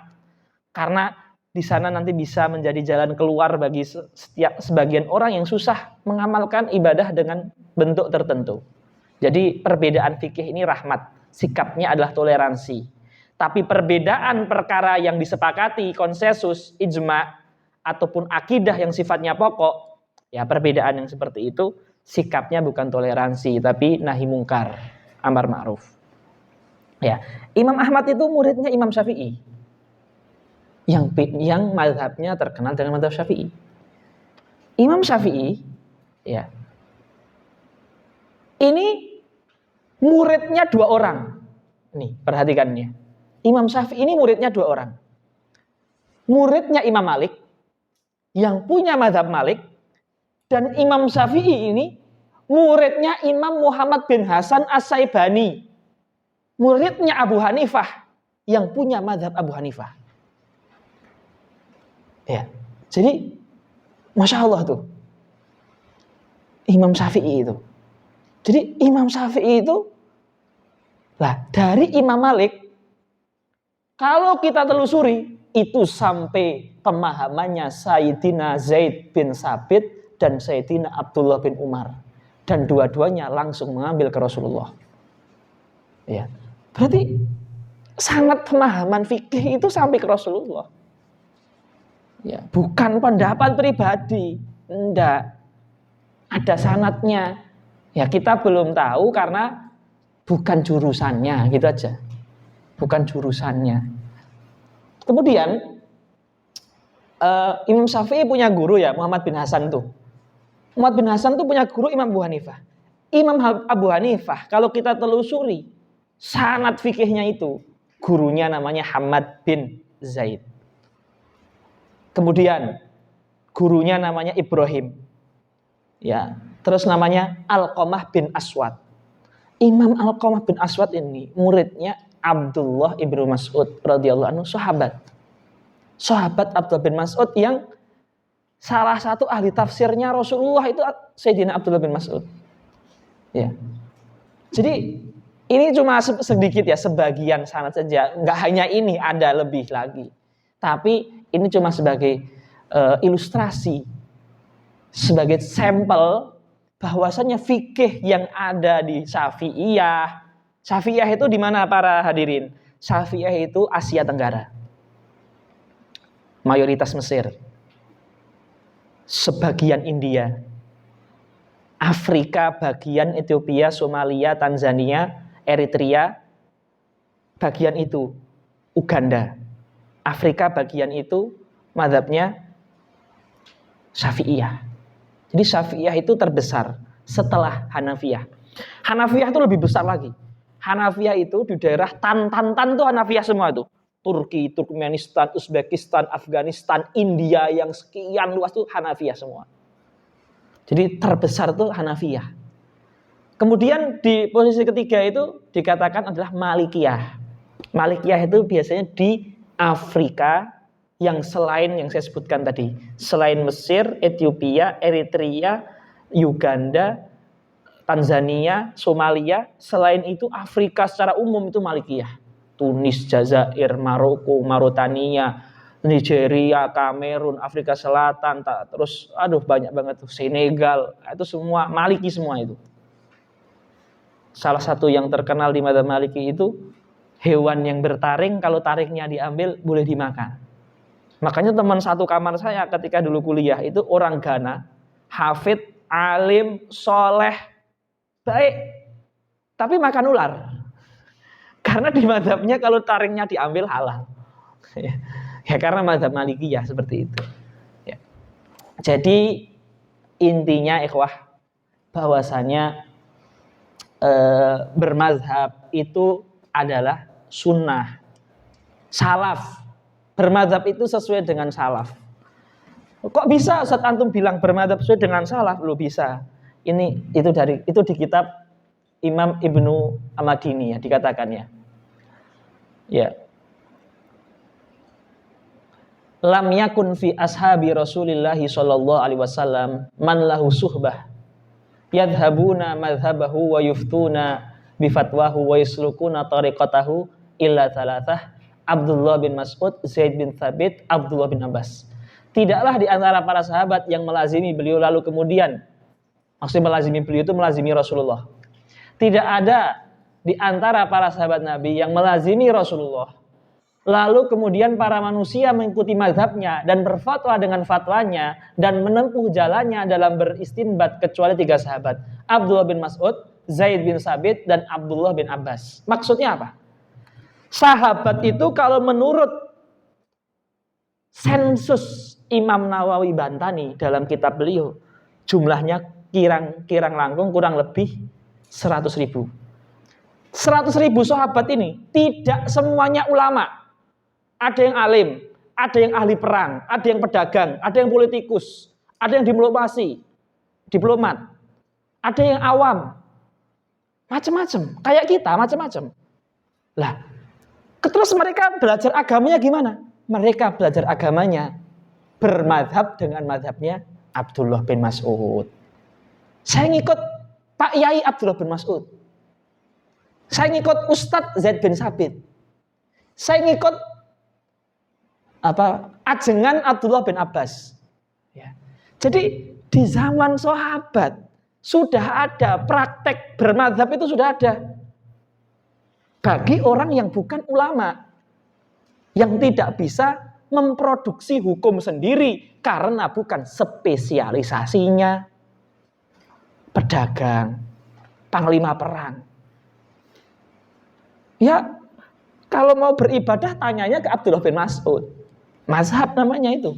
Karena di sana nanti bisa menjadi jalan keluar bagi sebagian orang yang susah mengamalkan ibadah dengan bentuk tertentu. Jadi perbedaan fikih ini rahmat, sikapnya adalah toleransi. Tapi perbedaan perkara yang disepakati, konsensus, ijma, ataupun akidah yang sifatnya pokok, ya perbedaan yang seperti itu sikapnya bukan toleransi tapi nahi mungkar, amar ma'ruf. Ya, Imam Ahmad itu muridnya Imam Syafi'i. Yang mazhabnya terkenal dengan mazhab Syafi'i. Imam Syafi'i ya. Ini muridnya 2 orang. Nih, perhatikannya. Imam Syafi'i ini muridnya 2 orang. Muridnya Imam Malik yang punya mazhab Malik. Dan Imam Syafi'i ini muridnya Imam Muhammad bin Hasan As-Syaibani, muridnya Abu Hanifah yang punya mazhab Abu Hanifah. Ya, jadi Masya Allah tuh Imam Syafi'i itu. Jadi Imam Syafi'i itu lah dari Imam Malik, kalau kita telusuri itu sampai pemahamannya Sayyidina Zaid bin Sabit dan Sayyidina Abdullah bin Umar, dan dua-duanya langsung mengambil ke Rasulullah. Ya, berarti sangat pemahaman fikih itu sampai ke Rasulullah. Ya, bukan pendapat pribadi, enggak. Ada sanadnya. Ya kita belum tahu karena bukan jurusannya, gitu aja. Bukan jurusannya. Kemudian Imam Syafi'i punya guru ya, Muhammad bin Hasan tuh. Muhammad bin Hasan tuh punya guru Imam Abu Hanifah. Imam Abu Hanifah, kalau kita telusuri sanad fikihnya itu, gurunya namanya Hamad bin Zaid. Kemudian gurunya namanya Ibrahim. Ya, terus namanya Alqamah bin Aswad. Imam Alqamah bin Aswad ini muridnya Abdullah ibnu Mas'ud radhiyallahu anhu, sahabat. Sahabat Abdullah bin Mas'ud yang salah satu ahli tafsirnya Rasulullah itu Sayyidina Abdullah bin Mas'ud. Ya. Jadi ini cuma sedikit ya, sebagian sanad saja. Enggak hanya ini, ada lebih lagi. Tapi ini cuma sebagai ilustrasi, sebagai sampel bahwasanya fikih yang ada di Syafi'iyah. Syafi'iyah itu di mana para hadirin? Syafi'iyah itu Asia Tenggara. Mayoritas Mesir. Sebagian India, Afrika bagian Ethiopia, Somalia, Tanzania, Eritrea, bagian itu Uganda. Afrika bagian itu mazhabnya Syafi'iyah. Jadi Syafi'iyah itu terbesar setelah Hanafiyah. Hanafiyah itu lebih besar lagi. Hanafiyah itu di daerah Tan tuh Hanafiyah semua itu. Turki, Turkmenistan, Uzbekistan, Afghanistan, India yang sekian luas itu Hanafiyah semua. Jadi terbesar itu Hanafiyah. Kemudian di posisi ketiga itu dikatakan adalah Malikiyah. Malikiyah itu biasanya di Afrika yang selain yang saya sebutkan tadi. Selain Mesir, Ethiopia, Eritrea, Uganda, Tanzania, Somalia. Selain itu Afrika secara umum itu Malikiyah. Tunis, Jazair, Maroko, Mauritania, Nigeria, Kamerun, Afrika Selatan, terus banyak banget tuh, Senegal, itu semua Maliki semua itu. Salah satu yang terkenal di mazhab Maliki itu hewan yang bertaring, kalau taringnya diambil boleh dimakan. Makanya teman satu kamar saya ketika dulu kuliah itu orang Ghana, hafid, alim, soleh, baik, tapi makan ular. Karena di mazhabnya kalau taringnya diambil halal. Ya karena mazhab Malikiyah seperti itu. Ya. Jadi intinya ikhwah, bahwasanya bermazhab itu adalah sunnah. Salaf. Bermazhab itu sesuai dengan salaf. Kok bisa Ustaz antum bilang bermadzhab sesuai dengan salaf? Lu bisa. Itu di kitab Imam Ibnu Amadini ya dikatakannya. Ya. Lam yakun fi ashabi Rasulillah sallallahu alaihi wasallam man lahu suhbah yadhhabuna madhhabahu wa yuftuna bi fatwahu wa yuslukuna tariqatahu illa thalathah Abdullah bin Mas'ud, Zaid bin Thabit, Abdullah bin Abbas. Tidaklah di antara para sahabat yang melazimi beliau lalu kemudian, maksudnya melazimi beliau itu melazimi Rasulullah. Tidak ada di antara para sahabat Nabi yang melazimi Rasulullah lalu kemudian para manusia mengikuti mazhabnya dan berfatwa dengan fatwanya dan menempuh jalannya dalam beristinbat kecuali 3 sahabat, Abdullah bin Mas'ud, Zaid bin Thabit, dan Abdullah bin Abbas. Maksudnya apa? Sahabat itu kalau menurut sensus Imam Nawawi Bantani dalam kitab beliau jumlahnya kirang langkung kurang lebih 100.000. 100.000 sahabat ini tidak semuanya ulama. Ada yang alim, ada yang ahli perang, ada yang pedagang, ada yang politikus, ada yang diplomat, ada yang awam, macam-macam. Kayak kita macam-macam. Lah, terus mereka belajar agamanya gimana? Mereka belajar agamanya bermadhab dengan madhabnya Abdullah bin Mas'ud. Saya ngikut Pak Yai Abdullah bin Mas'ud. Saya ngikut Ustadz Zaid bin Thabit. Saya ngikut ajengan Abdullah bin Abbas. Ya. Jadi di zaman sahabat sudah ada praktek bermadhab itu sudah ada. Bagi orang yang bukan ulama, yang tidak bisa memproduksi hukum sendiri karena bukan spesialisasinya pedagang, panglima perang. Ya, kalau mau beribadah tanyanya ke Abdullah bin Mas'ud. Mazhab namanya itu.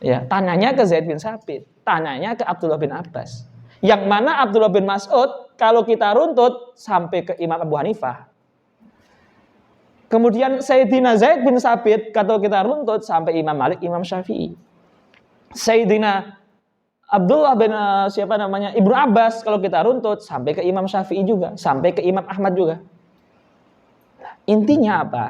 Ya, tanyanya ke Zaid bin Thabit, tanyanya ke Abdullah bin Abbas. Yang mana Abdullah bin Mas'ud kalau kita runtut sampai ke Imam Abu Hanifah. Kemudian Sayyidina Zaid bin Thabit kalau kita runtut sampai Imam Malik, Imam Syafi'i. Sayyidina Abdullah bin Ibnu Abbas kalau kita runtut sampai ke Imam Syafi'i juga, sampai ke Imam Ahmad juga. Intinya apa?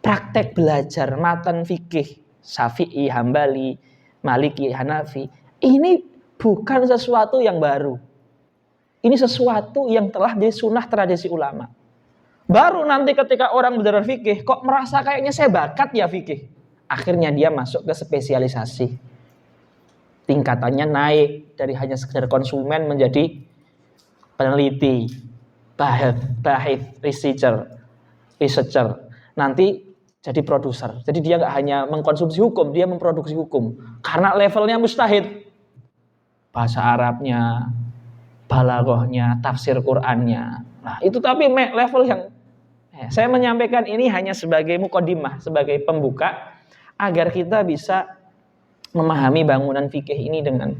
Praktek belajar matan fikih Syafi'i, Hambali, Maliki, Hanafi ini bukan sesuatu yang baru. Ini sesuatu yang telah menjadi sunnah tradisi ulama. Baru nanti ketika orang belajar fikih, kok merasa kayaknya saya bakat ya fikih. Akhirnya dia masuk ke spesialisasi. Tingkatannya naik dari hanya sekedar konsumen menjadi peneliti, bahith, researcher. Nanti jadi produser. Jadi dia nggak hanya mengkonsumsi hukum, dia memproduksi hukum. Karena levelnya mujtahid. Bahasa Arabnya, balaghahnya, tafsir Qur'annya. Nah, itu tapi level yang saya menyampaikan ini hanya sebagai muqaddimah, sebagai pembuka agar kita bisa memahami bangunan fikih ini dengan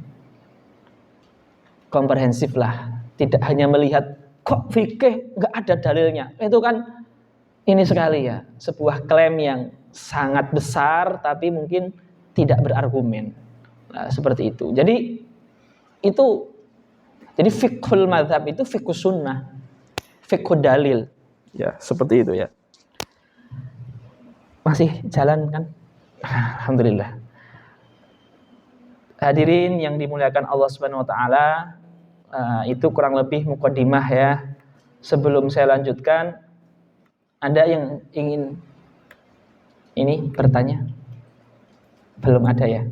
komprehensif lah. Tidak hanya melihat kok fikih nggak ada dalilnya. Itu kan ini sekali ya, sebuah klaim yang sangat besar tapi mungkin tidak berargumen. Nah, seperti itu. Jadi fiqhul mazhab itu fiqhus sunnah, fiqhud dalil. Ya, seperti itu ya. Masih jalan kan? Alhamdulillah. Hadirin yang dimuliakan Allah Subhanahu wa taala, itu kurang lebih muqaddimah ya. Sebelum saya lanjutkan, ada yang ingin ini bertanya? Belum ada ya.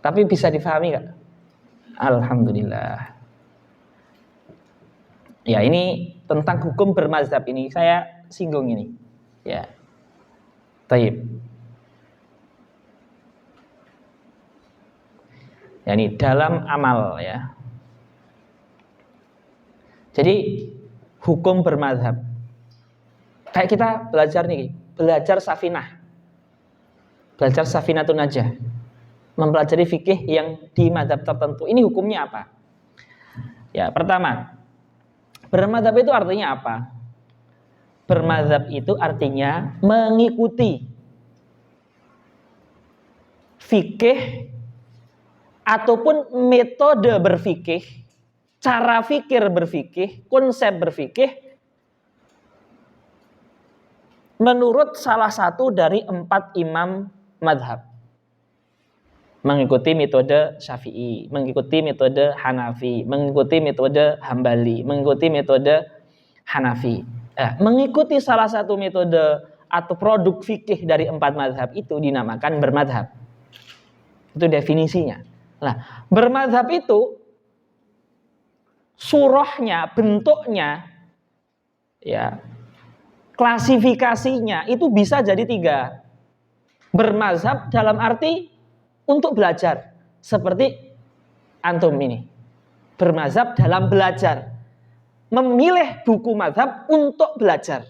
Tapi bisa difahami enggak? Alhamdulillah. Ya, ini tentang hukum bermazhab ini saya singgung ini. Ya. Taib. Ya, ini dalam amal ya. Jadi hukum bermazhab. Kayak kita belajar nih, belajar safinah. Belajar safinatun najah. Mempelajari fikih yang di mazhab tertentu. Ini hukumnya apa? Ya, pertama, bermadzhab itu artinya apa? Bermadzhab itu artinya mengikuti fikih ataupun metode berfikih, cara fikir berfikih, konsep berfikih menurut salah satu dari 4 imam madhab. Mengikuti metode Syafi'i, mengikuti metode Hanafi, mengikuti metode Hambali, mengikuti metode Hanafi. Mengikuti salah satu metode atau produk fikih dari 4 madhab itu dinamakan bermadhab. Itu definisinya. Nah, bermadhab itu surahnya, bentuknya, ya, klasifikasinya itu bisa jadi 3. Bermazhab dalam arti untuk belajar, seperti antum ini. Bermazhab dalam belajar, memilih buku mazhab untuk belajar.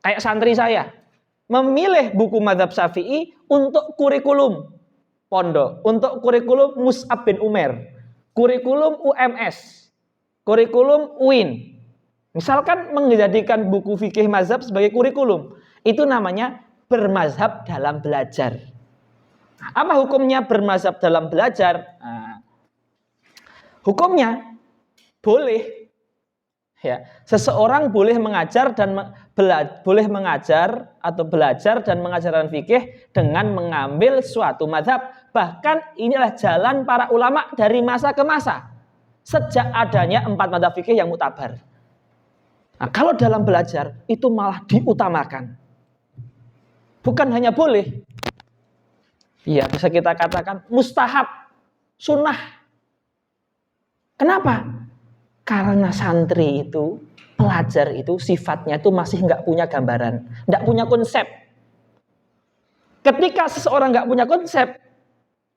Kayak santri saya, memilih buku mazhab Syafi'i untuk kurikulum pondok, untuk kurikulum Mus'ab bin Umair, kurikulum UMS, kurikulum UIN. Misalkan menjadikan buku fikih mazhab sebagai kurikulum, itu namanya bermazhab dalam belajar. Apa hukumnya bermazhab dalam belajar? Hukumnya boleh, ya, seseorang boleh mengajar dan boleh mengajar atau belajar dan mengajarkan fikih dengan mengambil suatu mazhab. Bahkan inilah jalan para ulama dari masa ke masa sejak adanya 4 mazhab fikih yang mutabar. Nah, kalau dalam belajar itu malah diutamakan, bukan hanya boleh, ya bisa kita katakan mustahab, sunnah. Kenapa? Karena santri itu, pelajar itu sifatnya itu masih nggak punya gambaran, nggak punya konsep. Ketika seseorang nggak punya konsep,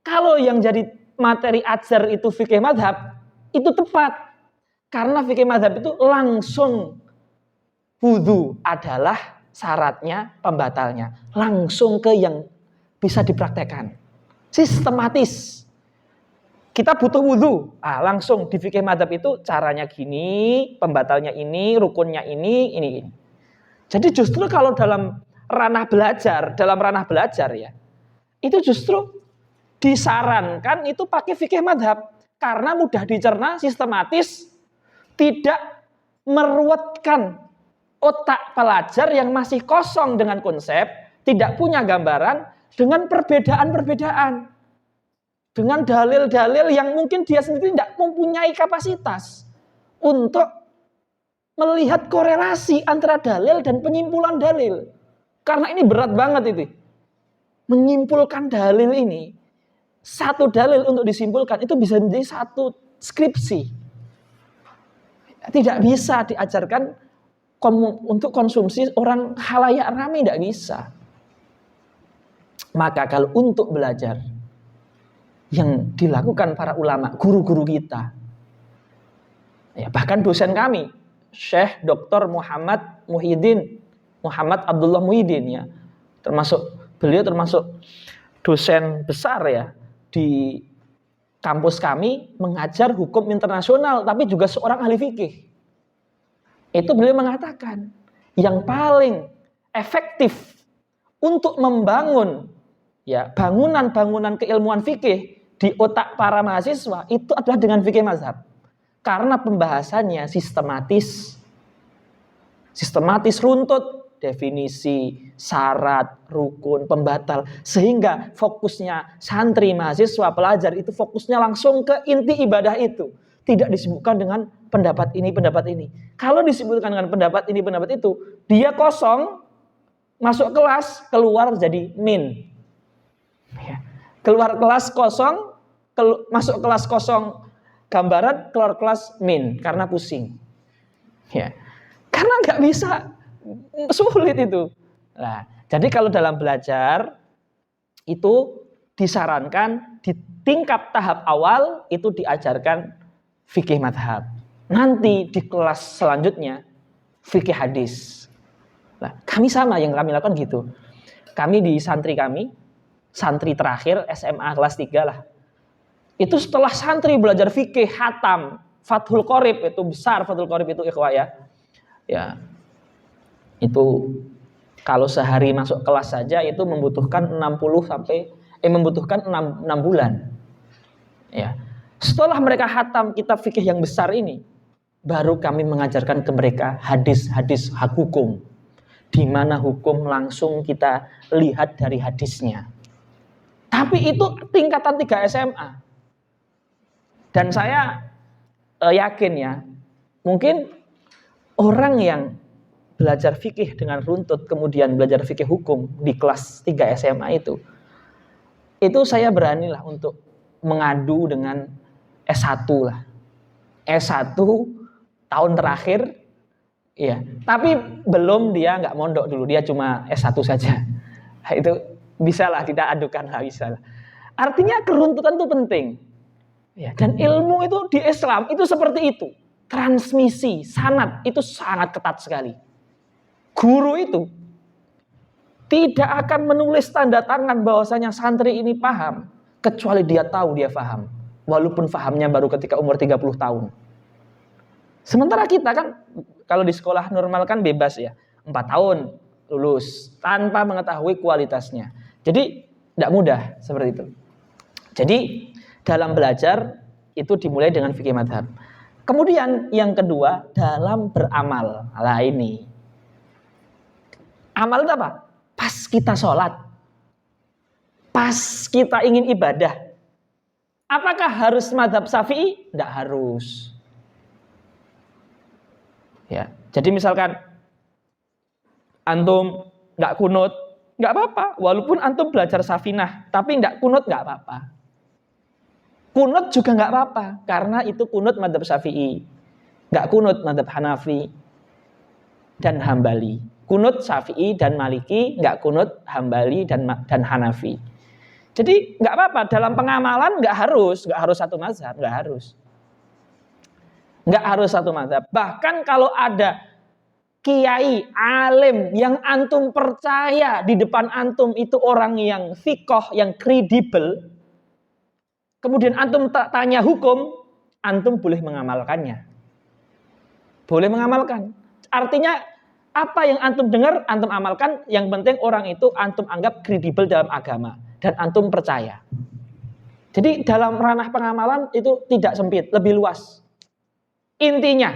kalau yang jadi materi ajar itu fikih madhab, itu tepat. Karena fikih madhab itu langsung wudhu adalah syaratnya, pembatalnya. Langsung ke yang bisa dipraktekkan. Sistematis. Kita butuh wudhu, langsung di fikih madhab itu caranya gini, pembatalnya ini, rukunnya ini. Jadi justru kalau dalam ranah belajar ya, itu justru disarankan itu pakai fikih madhab. Karena mudah dicerna, sistematis, tidak meruwetkan otak pelajar yang masih kosong dengan konsep, tidak punya gambaran dengan perbedaan-perbedaan. Dengan dalil-dalil yang mungkin dia sendiri tidak mempunyai kapasitas untuk melihat korelasi antara dalil dan penyimpulan dalil. Karena ini berat banget itu. Menyimpulkan dalil ini, satu dalil untuk disimpulkan itu bisa menjadi satu skripsi. Tidak bisa diajarkan untuk konsumsi orang khalayak ramai, tidak bisa. Maka kalau untuk belajar yang dilakukan para ulama, guru-guru kita, ya, bahkan dosen kami, Syekh Dr. Muhammad Abdullah Muhyiddin, ya, beliau termasuk dosen besar ya di kampus kami, mengajar hukum internasional, tapi juga seorang ahli fikih. Itu beliau mengatakan yang paling efektif untuk membangun, ya, bangunan-bangunan keilmuan fikih di otak para mahasiswa itu adalah dengan fikih mazhab. Karena pembahasannya sistematis runtut, definisi, syarat, rukun, pembatal, sehingga fokusnya santri, mahasiswa, pelajar itu fokusnya langsung ke inti ibadah itu. Tidak disebutkan dengan pendapat ini. Kalau disebutkan dengan pendapat ini, pendapat itu, dia kosong, masuk kelas, keluar jadi min. Ya. Keluar kelas kosong, masuk kelas kosong gambaran, keluar kelas min karena pusing. Ya. Karena nggak bisa, sulit itu. Nah, jadi kalau dalam belajar itu disarankan di tingkat tahap awal itu diajarkan fikih madhab. Nanti di kelas selanjutnya fikih hadis. Nah, kami sama yang kami lakukan gitu. Kami di santri terakhir SMA kelas 3 lah. Itu setelah santri belajar fikih hatam, Fathul Qorib itu besar, Fathul Qorib itu ikhwah ya. Ya. Itu kalau sehari masuk kelas saja itu membutuhkan 6 bulan. Ya. Setelah mereka hatam kitab fikih yang besar ini, baru kami mengajarkan ke mereka hadis-hadis hukum. Di mana hukum langsung kita lihat dari hadisnya. Tapi itu tingkatan 3 SMA. Dan saya yakin ya, mungkin orang yang belajar fikih dengan runtut kemudian belajar fikih hukum di kelas 3 SMA itu saya beranilah untuk mengadu dengan S1 lah. S1 tahun terakhir ya, tapi belum, dia nggak mondok dulu, dia cuma S1 saja. Itu bisalah kita adukan lah, bisa lah. Artinya keruntutan itu penting. Ya, dan ilmu itu di Islam itu seperti itu. Transmisi, sanad itu sangat ketat sekali. Guru itu tidak akan menulis tanda tangan bahwasanya santri ini paham kecuali dia tahu dia paham. Walaupun pahamnya baru ketika umur 30 tahun. Sementara kita kan kalau di sekolah normal kan bebas ya. 4 tahun lulus tanpa mengetahui kualitasnya. Jadi tidak mudah seperti itu. Jadi dalam belajar itu dimulai dengan fikih mazhab. Kemudian yang kedua dalam beramal. Lah ini. Amal itu apa? Pas kita sholat. Pas kita ingin ibadah. Apakah harus mazhab Syafi'i? Tidak harus. Ya, jadi misalkan antum nggak kunut, nggak apa-apa. Walaupun antum belajar safinah, tapi nggak kunut nggak apa-apa. Kunut juga nggak apa-apa, karena itu kunut mazhab Syafi'i. Nggak kunut mazhab Hanafi dan Hambali. Kunut Syafi'i dan Maliki, nggak kunut Hambali dan Hanafi. Jadi nggak apa-apa, dalam pengamalan nggak harus satu mazhab, nggak harus satu mazhab. Bahkan kalau ada kiai alim yang antum percaya di depan antum itu orang yang fiqh, yang kredibel, kemudian antum tanya hukum, antum boleh mengamalkannya. Boleh mengamalkan. Artinya apa yang antum dengar, antum amalkan. Yang penting orang itu antum anggap kredibel dalam agama dan antum percaya. Jadi dalam ranah pengamalan itu tidak sempit, lebih luas. Intinya,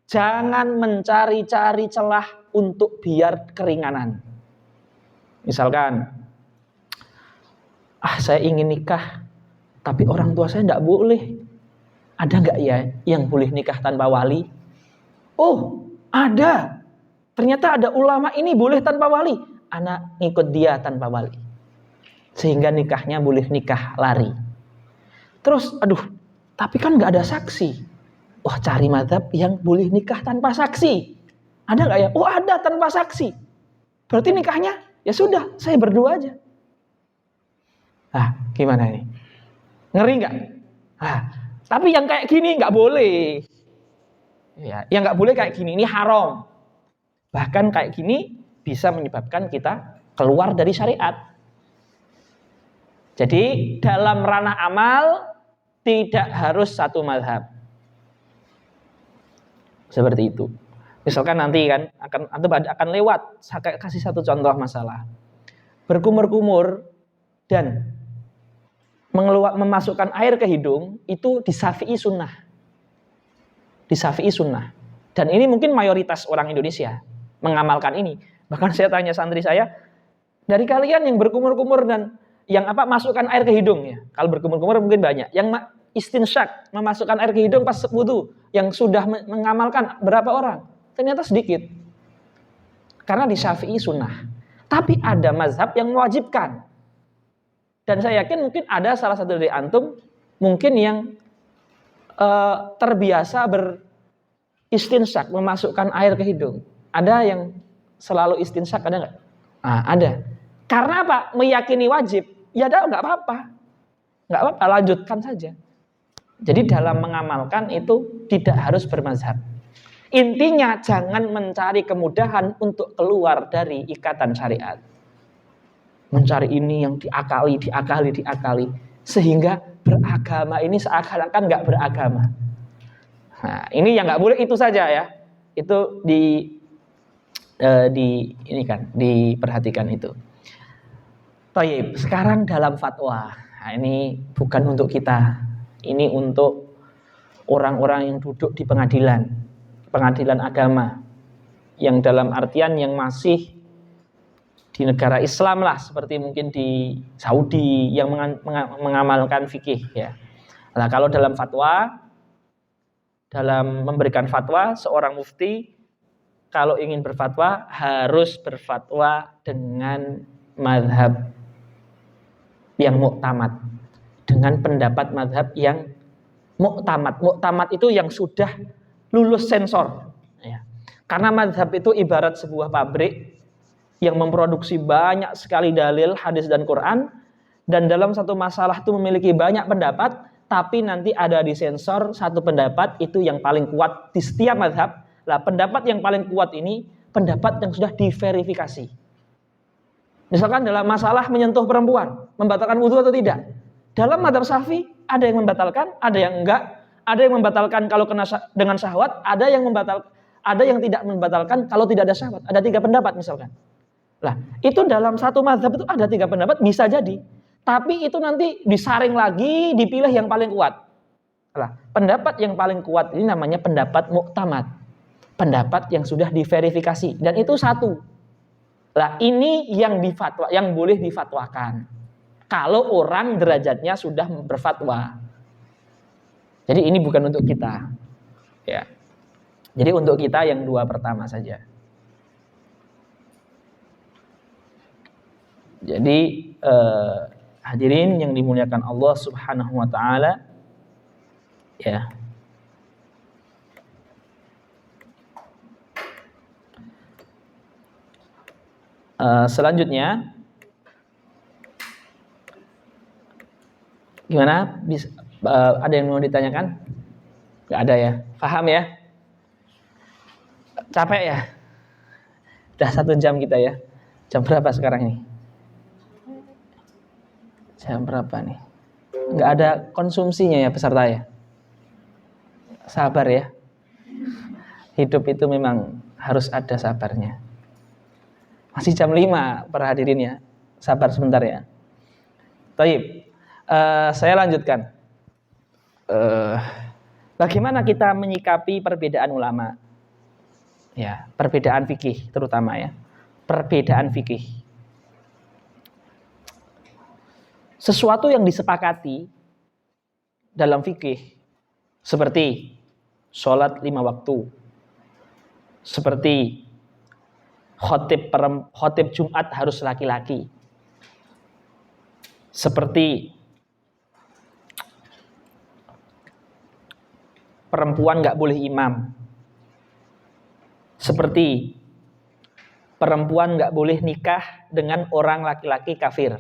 jangan mencari-cari celah untuk biar keringanan. Misalkan, saya ingin nikah, tapi orang tua saya tidak boleh. Ada nggak ya yang boleh nikah tanpa wali? Oh, ada. Ternyata ada ulama ini boleh tanpa wali. Anak ngikut dia tanpa wali. Sehingga nikahnya boleh nikah lari. Terus, tapi kan nggak ada saksi. Wah, cari mazhab yang boleh nikah tanpa saksi. Ada nggak ya? Oh, ada tanpa saksi. Berarti nikahnya, ya sudah, saya berdua aja. Gimana ini? Ngeri nggak? Tapi yang kayak gini nggak boleh. Ya, yang nggak boleh kayak gini, ini haram. Bahkan kayak gini bisa menyebabkan kita keluar dari syariat. Jadi dalam ranah amal tidak harus satu mazhab. Seperti itu. Misalkan nanti kan akan lewat, saya kasih satu contoh masalah. Berkumur-kumur dan memasukkan air ke hidung itu di Syafi'i sunnah. Di Syafi'i sunnah. Dan ini mungkin mayoritas orang Indonesia mengamalkan ini. Bahkan saya tanya santri saya, dari kalian yang berkumur-kumur dan yang masukkan air ke hidung ya. Kalau berkumur-kumur mungkin banyak. Yang istinsyak, memasukkan air ke hidung pas wudu, yang sudah mengamalkan berapa orang? Ternyata sedikit. Karena di Syafi'i sunnah. Tapi ada mazhab yang mewajibkan. Dan saya yakin mungkin ada salah satu dari antum mungkin yang terbiasa beristinsyak, memasukkan air ke hidung. Ada yang selalu istinsyak, ada nggak? Ada. Karena apa? Meyakini wajib. Ya nggak apa-apa. Nggak apa-apa, lanjutkan saja. Jadi dalam mengamalkan itu tidak harus bermazhab. Intinya jangan mencari kemudahan untuk keluar dari ikatan syariat. Mencari ini yang diakali. Sehingga beragama ini seakan-akan nggak beragama. Nah, ini yang nggak boleh itu saja ya. Itu ini kan diperhatikan itu. Tayyib, sekarang dalam fatwa. Nah, ini bukan untuk kita. Ini untuk orang-orang yang duduk di pengadilan agama, yang dalam artian yang masih di negara Islam lah, seperti mungkin di Saudi yang mengamalkan fikih ya. Nah, kalau dalam fatwa, dalam memberikan fatwa, seorang mufti kalau ingin berfatwa harus berfatwa dengan mazhab yang muktamad, dengan pendapat mazhab yang muktamad. Muktamad itu yang sudah lulus sensor ya. Karena mazhab itu ibarat sebuah pabrik yang memproduksi banyak sekali dalil, hadis dan Quran, dan dalam satu masalah itu memiliki banyak pendapat, tapi nanti ada di sensor satu pendapat itu yang paling kuat di setiap mazhab. Lah, pendapat yang paling kuat ini pendapat yang sudah diverifikasi. Misalkan dalam masalah menyentuh perempuan, membatalkan wudu atau tidak. Dalam mazhab Syafi'i ada yang membatalkan, ada yang enggak. Ada yang membatalkan kalau kena dengan syahwat, ada yang tidak membatalkan kalau tidak ada syahwat. Ada 3 pendapat misalkan. Lah, itu dalam satu mazhab itu ada 3 pendapat, bisa jadi. Tapi itu nanti disaring lagi, dipilih yang paling kuat. Lah, pendapat yang paling kuat ini namanya pendapat muktamad. Pendapat yang sudah diverifikasi, dan itu satu. Lah, ini yang boleh difatwakan kalau orang derajatnya sudah berfatwa. Jadi ini bukan untuk kita ya. Jadi untuk kita yang 2 pertama saja. Jadi hadirin yang dimuliakan Allah Subhanahu wa taala ya. Selanjutnya gimana? Ada yang mau ditanyakan? Gak ada ya? Paham ya? Capek ya? Udah 1 jam kita ya. Jam berapa sekarang ini? Jam berapa nih? Gak ada konsumsinya ya peserta ya? Sabar ya. Hidup itu memang harus ada sabarnya. Masih jam 5 para hadirin ya. Sabar sebentar ya. Baik, saya lanjutkan. Bagaimana kita menyikapi perbedaan ulama? Ya, perbedaan fikih terutama ya. Perbedaan fikih. Sesuatu yang disepakati dalam fikih seperti sholat 5 waktu, seperti khotib Jumat harus laki-laki, seperti perempuan nggak boleh imam, seperti perempuan nggak boleh nikah dengan orang laki-laki kafir.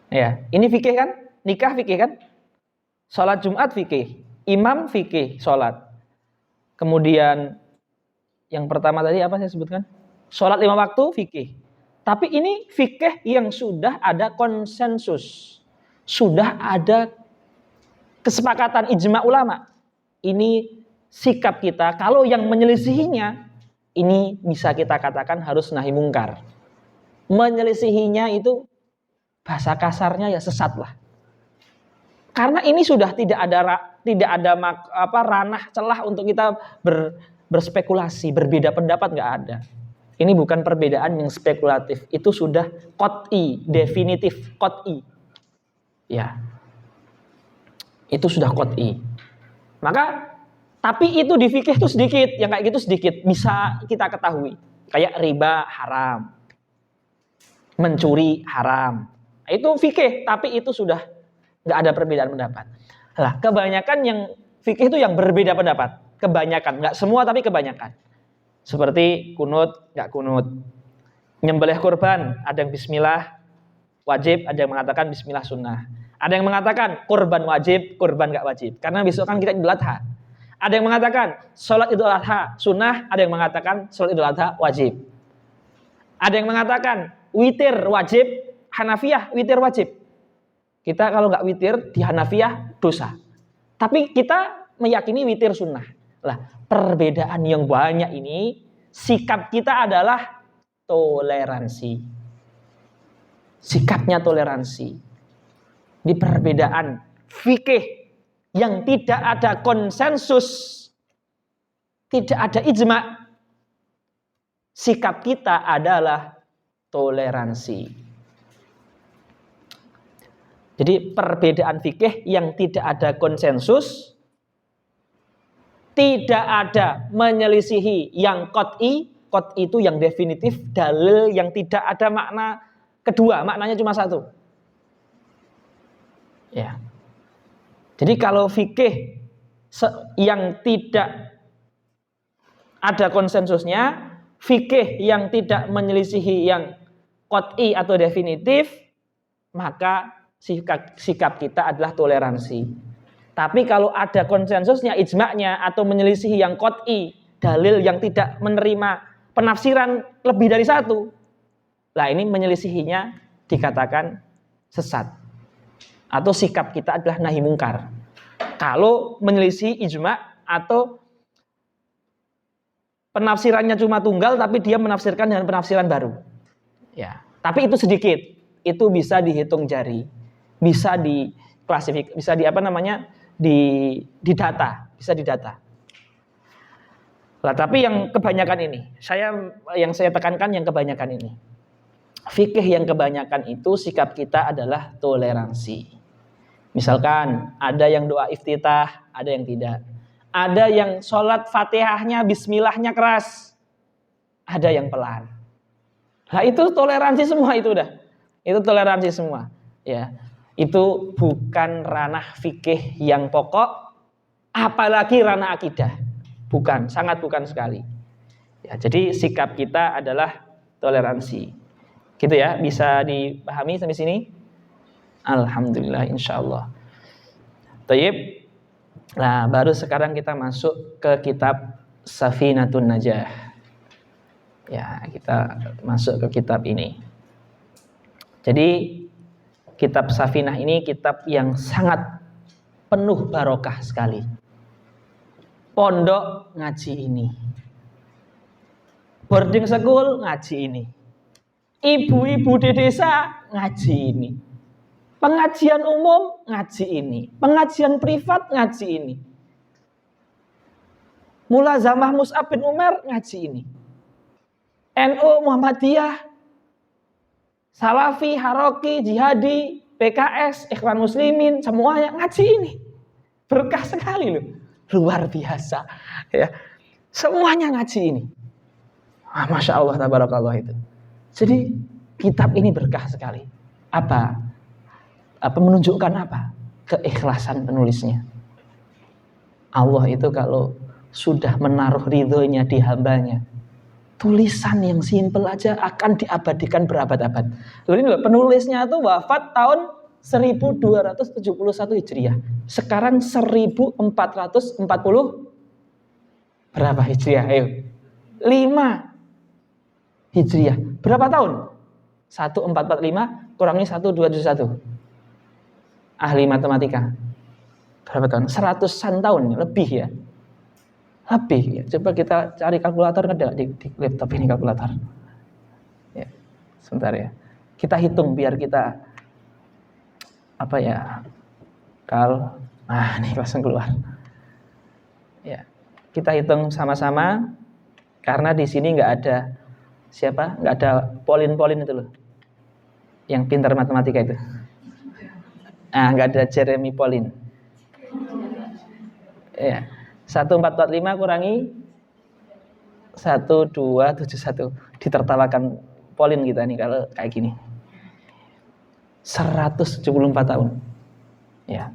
Ya, ini fikih kan? Nikah fikih kan? Sholat Jumat fikih, imam fikih sholat. Kemudian yang pertama tadi apa saya sebutkan? Sholat 5 waktu fikih. Tapi ini fikih yang sudah ada konsensus, sudah ada kesepakatan ijma ulama. Ini sikap kita. Kalau yang menyelisihinya, ini bisa kita katakan harus nahi mungkar. Menyelisihinya itu bahasa kasarnya ya sesat lah. Karena ini sudah tidak ada ranah celah untuk kita berspekulasi, berbeda pendapat, nggak ada. Ini bukan perbedaan yang spekulatif, itu sudah qat'i, definitif, qat'i. Ya. Itu sudah qat'i. Maka tapi itu di fikih itu sedikit, yang kayak gitu sedikit bisa kita ketahui. Kayak riba haram. Mencuri haram. Itu fikih, tapi itu sudah nggak ada perbedaan pendapat. Lah, kebanyakan yang fikih itu yang berbeda pendapat. Kebanyakan, nggak semua tapi kebanyakan. Seperti kunut, nggak kunut. Nyembelih kurban, ada yang bismillah wajib, ada yang mengatakan bismillah sunnah. Ada yang mengatakan kurban wajib, kurban nggak wajib. Karena besok kan kita Idul Adha. Ada yang mengatakan sholat Idul Adha sunnah, ada yang mengatakan sholat Idul Adha wajib. Ada yang mengatakan witir wajib, Hanafiyah witir wajib. Kita kalau nggak witir di Hanafiyah dosa. Tapi kita meyakini witir sunnah. Lah, perbedaan yang banyak ini, sikap kita adalah toleransi. Sikapnya toleransi. Di perbedaan fikih yang tidak ada konsensus, tidak ada ijma, sikap kita adalah toleransi. Jadi perbedaan fikih yang tidak ada konsensus, tidak ada menyelisihi yang qat'i, qat'i itu yang definitif, dalil yang tidak ada makna kedua, maknanya cuma satu. Ya. Jadi kalau fikih yang tidak ada konsensusnya, fikih yang tidak menyelisihi yang qat'i atau definitif, maka sikap kita adalah toleransi. Tapi kalau ada konsensusnya, ijma'nya atau menyelisihi yang qat'i, dalil yang tidak menerima penafsiran lebih dari satu, lah ini menyelisihinya dikatakan sesat. Atau sikap kita adalah nahi mungkar. Kalau menyelisihi ijma' atau penafsirannya cuma tunggal tapi dia menafsirkan dengan penafsiran baru. Ya, tapi itu sedikit. Itu bisa dihitung jari. Bisa diklasifikasi, bisa didata, bisa didata. Lah, tapi yang kebanyakan ini, yang saya tekankan yang kebanyakan ini. Fikih yang kebanyakan itu sikap kita adalah toleransi. Misalkan ada yang doa iftitah, ada yang tidak. Ada yang sholat Fatihahnya, bismillahnya keras. Ada yang pelan. Nah, itu toleransi semua itu udah. Itu toleransi semua. Ya. Itu bukan ranah fikih yang pokok, apalagi ranah akidah. Bukan, sangat bukan sekali. Ya, jadi sikap kita adalah toleransi. Gitu ya, bisa dipahami sampai sini? Alhamdulillah, insyaallah. Tayyib. Nah, baru sekarang kita masuk ke kitab Safinatun Najah. Ya, kita masuk ke kitab ini. Jadi kitab Safinah ini kitab yang sangat penuh barokah sekali. Pondok ngaji ini, boarding school ngaji ini, ibu-ibu di desa ngaji ini, pengajian umum ngaji ini, pengajian privat ngaji ini, mulazamah Mus'ab bin Umar ngaji ini, NU, Muhammadiyah, Salafi, Haroki, Jihadi, PKS, Ikhwan Muslimin, semuanya ngaji ini. Berkah sekali loh. Luar biasa. Ya. Semuanya ngaji ini. Masya Allah, tabarakallah itu. Jadi kitab ini berkah sekali. Apa menunjukkan apa? Keikhlasan penulisnya. Allah itu kalau sudah menaruh ridhonya di hambanya, tulisan yang simpel aja akan diabadikan berabad-abad. Lalu ini loh, penulisnya itu wafat tahun 1271 Hijriah. Sekarang 1440 berapa Hijriah? Ayo. 5 Hijriah. Berapa tahun? 1445 kurangi 1271. Ahli matematika. Berapa tahun? 100-an tahun lebih ya. Lebih ya. Coba kita cari kalkulator, ada di laptop ini kalkulator. Ya, sebentar ya. Kita hitung biar kita nih langsung keluar. Ya, kita hitung sama-sama karena di sini nggak ada nggak ada Polin itu loh, yang pintar matematika itu. Nggak ada Jeremy Polin. Ya. 1445 kurangi 1271. Ditertawakan Polin kita nih kalau kayak gini. 174 tahun. Ya.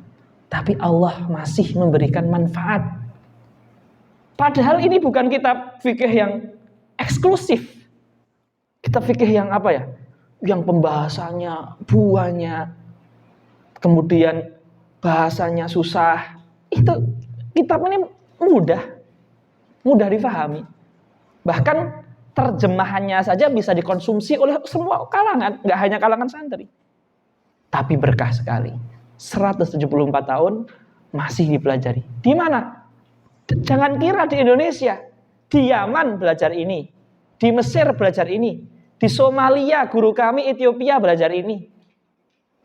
Tapi Allah masih memberikan manfaat. Padahal ini bukan kitab fikih yang eksklusif. Kitab fikih yang yang pembahasannya banyak, kemudian bahasanya susah. Itu kitab ini mudah difahami. Bahkan terjemahannya saja bisa dikonsumsi oleh semua kalangan, nggak hanya kalangan santri. Tapi berkah sekali. 174 tahun masih dipelajari. Di mana? Jangan kira di Indonesia, di Yaman belajar ini, di Mesir belajar ini, di Somalia guru kami Ethiopia belajar ini,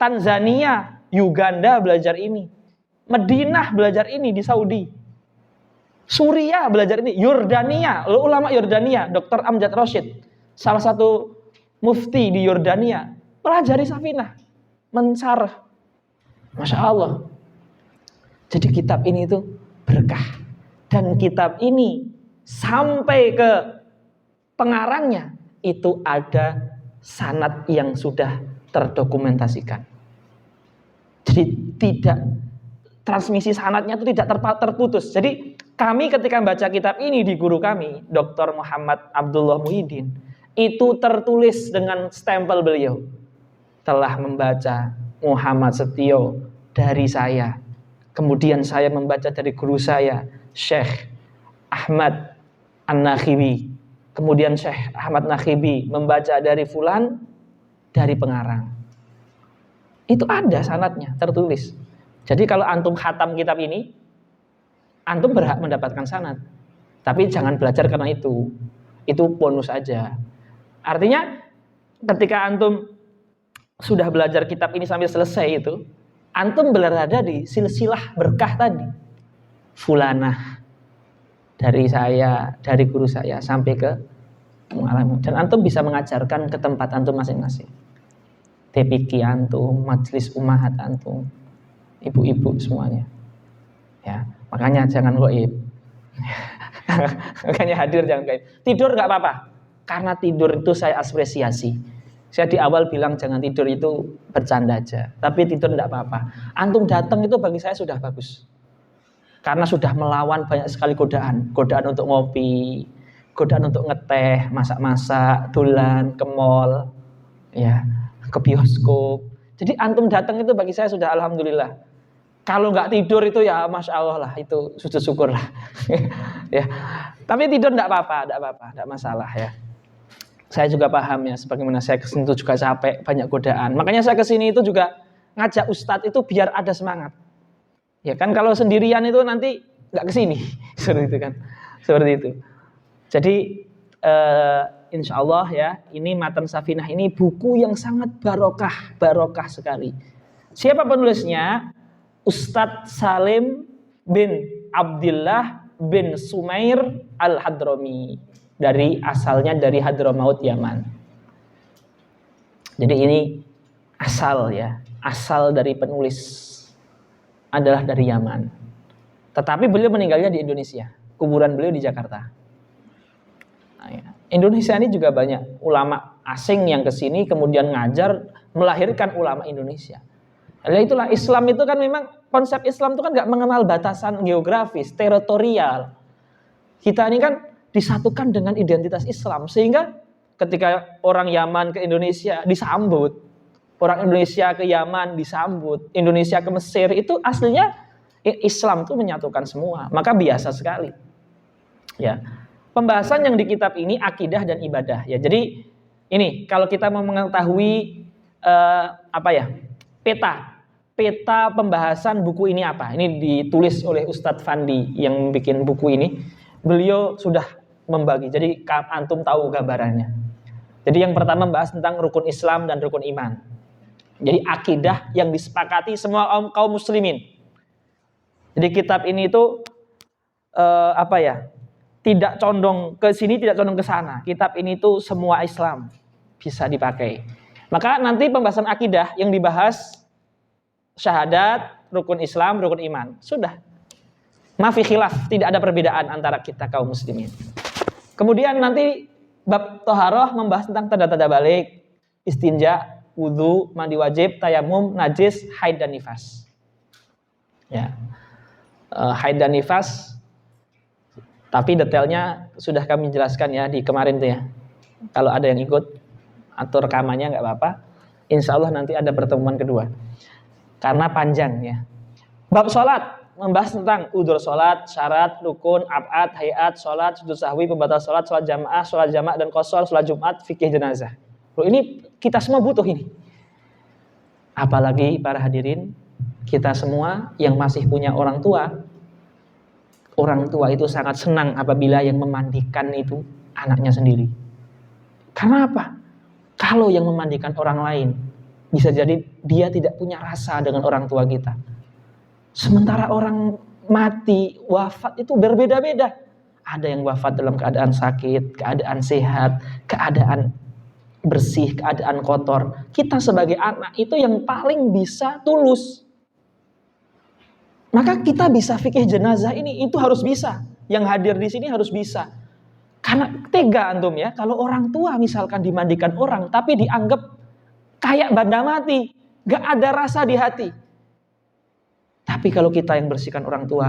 Tanzania, Uganda belajar ini, Madinah belajar ini di Saudi, Suriah belajar ini, Yordania, ulama Yordania, Dr. Amjad Rashid, salah satu mufti di Yordania, pelajari Safinah, mensarah, Masya Allah. Jadi kitab ini itu berkah. Dan kitab ini sampai ke pengarangnya itu ada sanad yang sudah terdokumentasikan. Jadi tidak, transmisi sanadnya itu tidak terputus. Jadi kami ketika membaca kitab ini di guru kami, Dr. Muhammad Abdullah Muhyiddin, itu tertulis dengan stempel beliau. Telah membaca Muhammad Setio dari saya. Kemudian saya membaca dari guru saya, Syekh Ahmad An-Nakhibi. Kemudian Syekh Ahmad Nakhibi membaca dari fulan, dari pengarang. Itu ada sanadnya, tertulis. Jadi kalau antum khatam kitab ini, antum berhak mendapatkan sanad. Tapi jangan belajar karena itu. Itu bonus aja. Artinya ketika antum sudah belajar kitab ini sampai selesai itu, antum berada di silsilah berkah tadi. Fulanah dari saya, dari guru saya sampai ke mengalami. Dan antum bisa mengajarkan ke tempat antum masing-masing. TPQ antum, majelis umahat antum, ibu-ibu semuanya. Ya, makanya jangan gaib. Makanya hadir jangan gaib. Tidur nggak apa-apa. Karena tidur itu saya apresiasi. Saya di awal bilang jangan tidur itu bercanda aja. Tapi tidur enggak apa-apa. Antum datang itu bagi saya sudah bagus. Karena sudah melawan banyak sekali godaan. Godaan untuk ngopi, godaan untuk ngeteh, masak-masak, dolan, ke mall, ya, ke bioskop. Jadi antum datang itu bagi saya sudah alhamdulillah. Kalau nggak tidur itu ya Masya Allah lah, itu sujud syukur lah. Ya. Tapi tidur enggak apa-apa, enggak masalah ya. Saya juga paham ya, sebagaimana saya kesini itu juga capek, banyak godaan. Makanya saya kesini itu juga ngajak ustadz itu biar ada semangat. Ya kan kalau sendirian itu nanti nggak kesini, seperti itu kan, seperti itu. Jadi insya Allah ya, ini Matan Safinah ini buku yang sangat barokah sekali. Siapa penulisnya? Ustadz Salim bin Abdullah bin Sumair Al-Hadrami. Asalnya dari Hadramaut Yaman. Jadi ini asal ya, asal dari penulis adalah dari Yaman. Tetapi beliau meninggalnya di Indonesia. Kuburan beliau di Jakarta. Nah, ya. Indonesia ini juga banyak ulama asing yang kesini kemudian ngajar, melahirkan ulama Indonesia. Nah, itulah Islam itu kan memang konsep Islam itu kan nggak mengenal batasan geografis, teritorial. Kita ini kan disatukan dengan identitas Islam, sehingga ketika orang Yaman ke Indonesia disambut, orang Indonesia ke Yaman disambut, Indonesia ke Mesir, itu aslinya Islam itu menyatukan semua. Maka biasa sekali ya pembahasan yang di kitab ini akidah dan ibadah ya. Jadi ini kalau kita mau mengetahui peta pembahasan buku ini apa, ini ditulis oleh Ustadz Fandi yang bikin buku ini. Beliau sudah membagi, jadi antum tahu gambarannya. Jadi yang pertama membahas tentang rukun Islam dan rukun iman. Jadi akidah yang disepakati semua kaum muslimin. Jadi kitab ini itu tidak condong ke sini, tidak condong ke sana. Kitab ini itu semua Islam bisa dipakai. Maka nanti pembahasan akidah yang dibahas syahadat, rukun Islam, rukun iman. Sudah. Mafi khilaf, tidak ada perbedaan antara kita kaum muslimin. Kemudian nanti bab toharoh membahas tentang tanda-tanda balik, istinja, wudu, mandi wajib, tayamum, najis, haid dan nifas. Ya, haid dan nifas. Tapi detailnya sudah kami jelaskan ya di kemarin tuh ya. Kalau ada yang ikut atau rekamannya nggak apa-apa. Insya Allah nanti ada pertemuan kedua. Karena panjang ya. Bab sholat membahas tentang udzur sholat, syarat, rukun, ab'ad, hayat, sholat, sujud sahwi, pembatal sholat jamaah dan qashar, sholat Jumat, fikih jenazah. Loh, ini kita semua butuh ini. Apalagi para hadirin, kita semua yang masih punya orang tua itu sangat senang apabila yang memandikan itu anaknya sendiri. Karena apa? Kalau yang memandikan orang lain, bisa jadi dia tidak punya rasa dengan orang tua kita. Sementara orang mati, wafat itu berbeda-beda. Ada yang wafat dalam keadaan sakit, keadaan sehat, keadaan bersih, keadaan kotor. Kita sebagai anak itu yang paling bisa tulus. Maka kita bisa fikih jenazah ini, itu harus bisa. Yang hadir di sini harus bisa. Karena tega antum ya, kalau orang tua misalkan dimandikan orang, tapi dianggap kayak banda mati, gak ada rasa di hati. Tapi kalau kita yang bersihkan orang tua,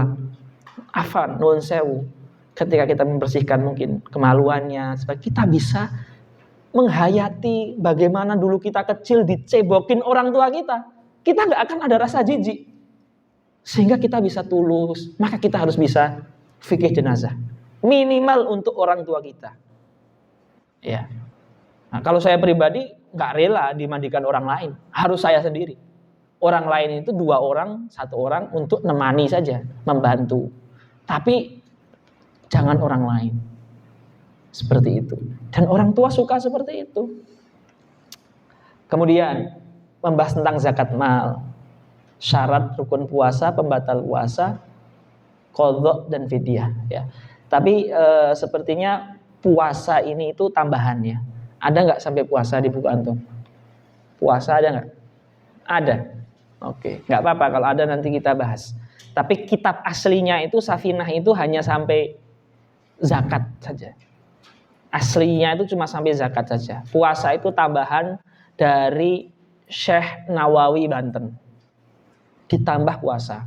afan, nuwun sewu, ketika kita membersihkan mungkin kemaluannya, supaya kita bisa menghayati bagaimana dulu kita kecil dicebokin orang tua kita. Kita gak akan ada rasa jijik. Sehingga kita bisa tulus, maka kita harus bisa fikih jenazah. Minimal untuk orang tua kita. Ya. Nah, kalau saya pribadi nggak rela dimandikan orang lain, harus saya sendiri. Orang lain itu 2 orang, 1 orang untuk nemani saja, membantu. Tapi jangan orang lain. Seperti itu. Dan orang tua suka seperti itu. Kemudian membahas tentang zakat mal. Syarat rukun puasa, pembatal puasa, qadha dan fidyah ya. Tapi sepertinya puasa ini itu tambahannya. Ada nggak sampai puasa di buku antum? Puasa ada nggak? Ada. Oke, nggak apa-apa kalau ada nanti kita bahas. Tapi kitab aslinya itu Safinah itu hanya sampai zakat saja. Aslinya itu cuma sampai zakat saja. Puasa itu tambahan dari Syekh Nawawi Banten. Ditambah puasa.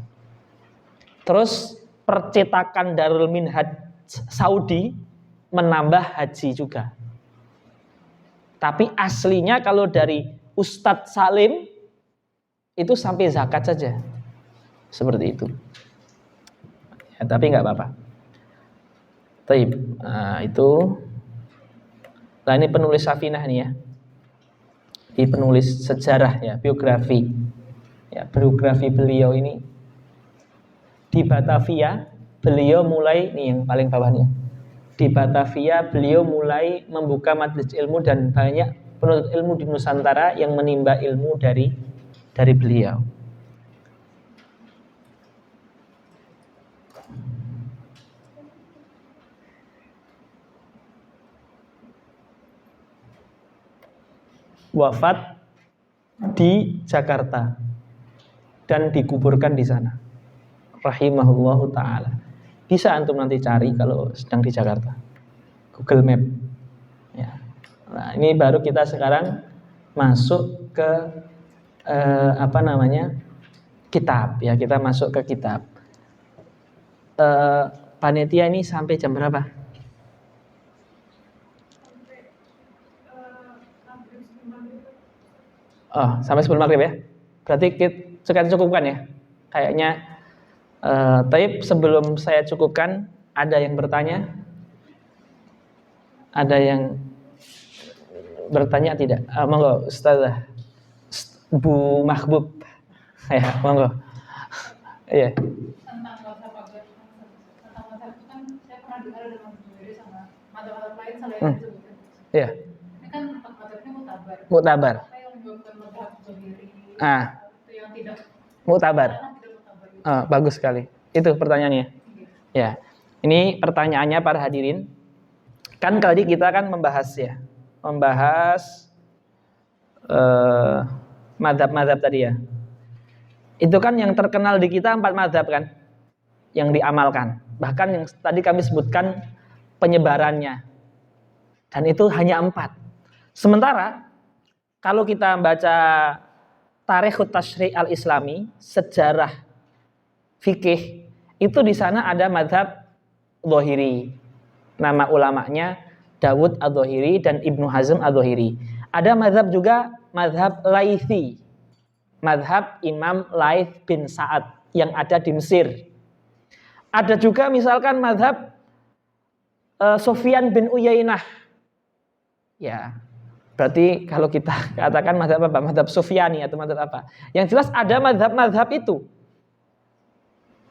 Terus percetakan Darul Minhaj Saudi menambah haji juga. Tapi aslinya kalau dari Ustadz Salim itu sampai zakat saja. Seperti itu. Ya, tapi nggak apa-apa. Taib. Nah, itu. Nah, ini penulis Safinah nih ya. Di penulis sejarah ya, biografi. Ya, biografi beliau ini di Batavia, beliau mulai nih yang paling bawahnya. Di Batavia beliau mulai membuka majelis ilmu dan banyak penuntut ilmu di Nusantara yang menimba ilmu dari beliau. Wafat di Jakarta dan dikuburkan di sana. Rahimahullahu ta'ala. Bisa antum nanti cari kalau sedang di Jakarta. Google Map. Ya. Nah, ini baru kita sekarang masuk ke kitab ya. Kita masuk ke kitab. Panitia ini sampai jam berapa? Oh, sampai 10 maghrib ya. Berarti kita cukupkan ya. Kayaknya tapi sebelum saya cukupkan, ada yang bertanya? Ada yang bertanya tidak? Monggo Ustazah Bu Mahbub. Ya, monggo. Iya. Tentang mazhab itu kan saya pernah dengar dengan sendiri sama mazhab lain selain disebutkan. Iya. Ini kan mazhabnya mutabar. Mutabar. Apa yang menyebabkan mazhab sendiri? Itu yang tidak mutabar. Bagus sekali. Itu pertanyaannya. Ya. Ini pertanyaannya para hadirin. Kan tadi kita kan membahas mazhab-mazhab tadi ya. Itu kan yang terkenal di kita 4 mazhab kan, yang diamalkan. Bahkan yang tadi kami sebutkan penyebarannya. Dan itu hanya 4. Sementara kalau kita baca Tarikhut Tasyri' al-Islami, sejarah fikih, itu di sana ada mazhab Dhahiri. Nama ulamanya Dawud Adh-Dhahiri dan Ibnu Hazm Adh-Dhahiri. Ada mazhab juga mazhab Laithi. Mazhab Imam Laith bin Sa'ad yang ada di Mesir. Ada juga misalkan mazhab Sufyan bin Uyainah. Ya. Berarti kalau kita katakan mazhab apa? Mazhab Sufyani atau mazhab apa? Yang jelas ada mazhab-mazhab itu.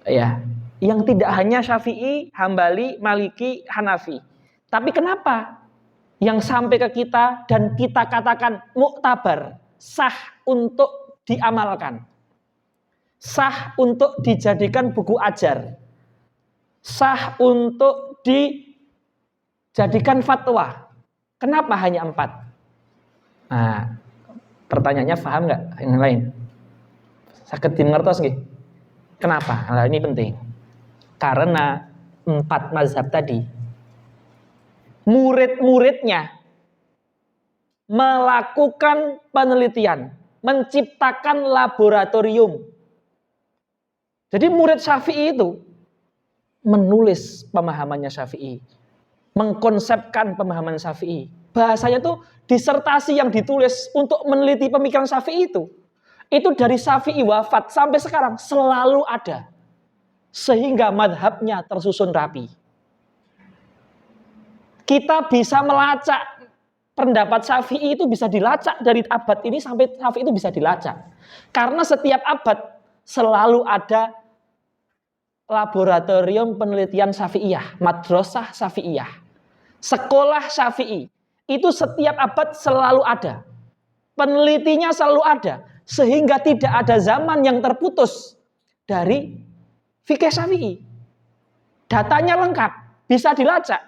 Ya, yang tidak hanya Syafi'i, Hambali, Maliki, Hanafi. Tapi kenapa yang sampai ke kita dan kita katakan muktabar, sah untuk diamalkan, sah untuk dijadikan buku ajar, sah untuk dijadikan fatwa? Kenapa hanya 4? Nah, pertanyaannya paham nggak yang lain? Saged dingertos nggih? Kenapa? Nah, ini penting. Karena 4 mazhab tadi, murid-muridnya melakukan penelitian, menciptakan laboratorium. Jadi murid Syafi'i itu menulis pemahamannya Syafi'i, mengkonsepkan pemahaman Syafi'i. Bahasanya tuh disertasi yang ditulis untuk meneliti pemikiran Syafi'i itu dari Syafi'i wafat sampai sekarang selalu ada. Sehingga madhabnya tersusun rapi. Kita bisa melacak pendapat Syafi'i itu bisa dilacak dari abad ini sampai Syafi'i itu bisa dilacak. Karena setiap abad selalu ada laboratorium penelitian Syafi'iyah, madrasah Syafi'iyah, sekolah Syafi'i. Itu setiap abad selalu ada. Penelitinya selalu ada. Sehingga tidak ada zaman yang terputus dari fikih Syafi'i. Datanya lengkap, bisa dilacak.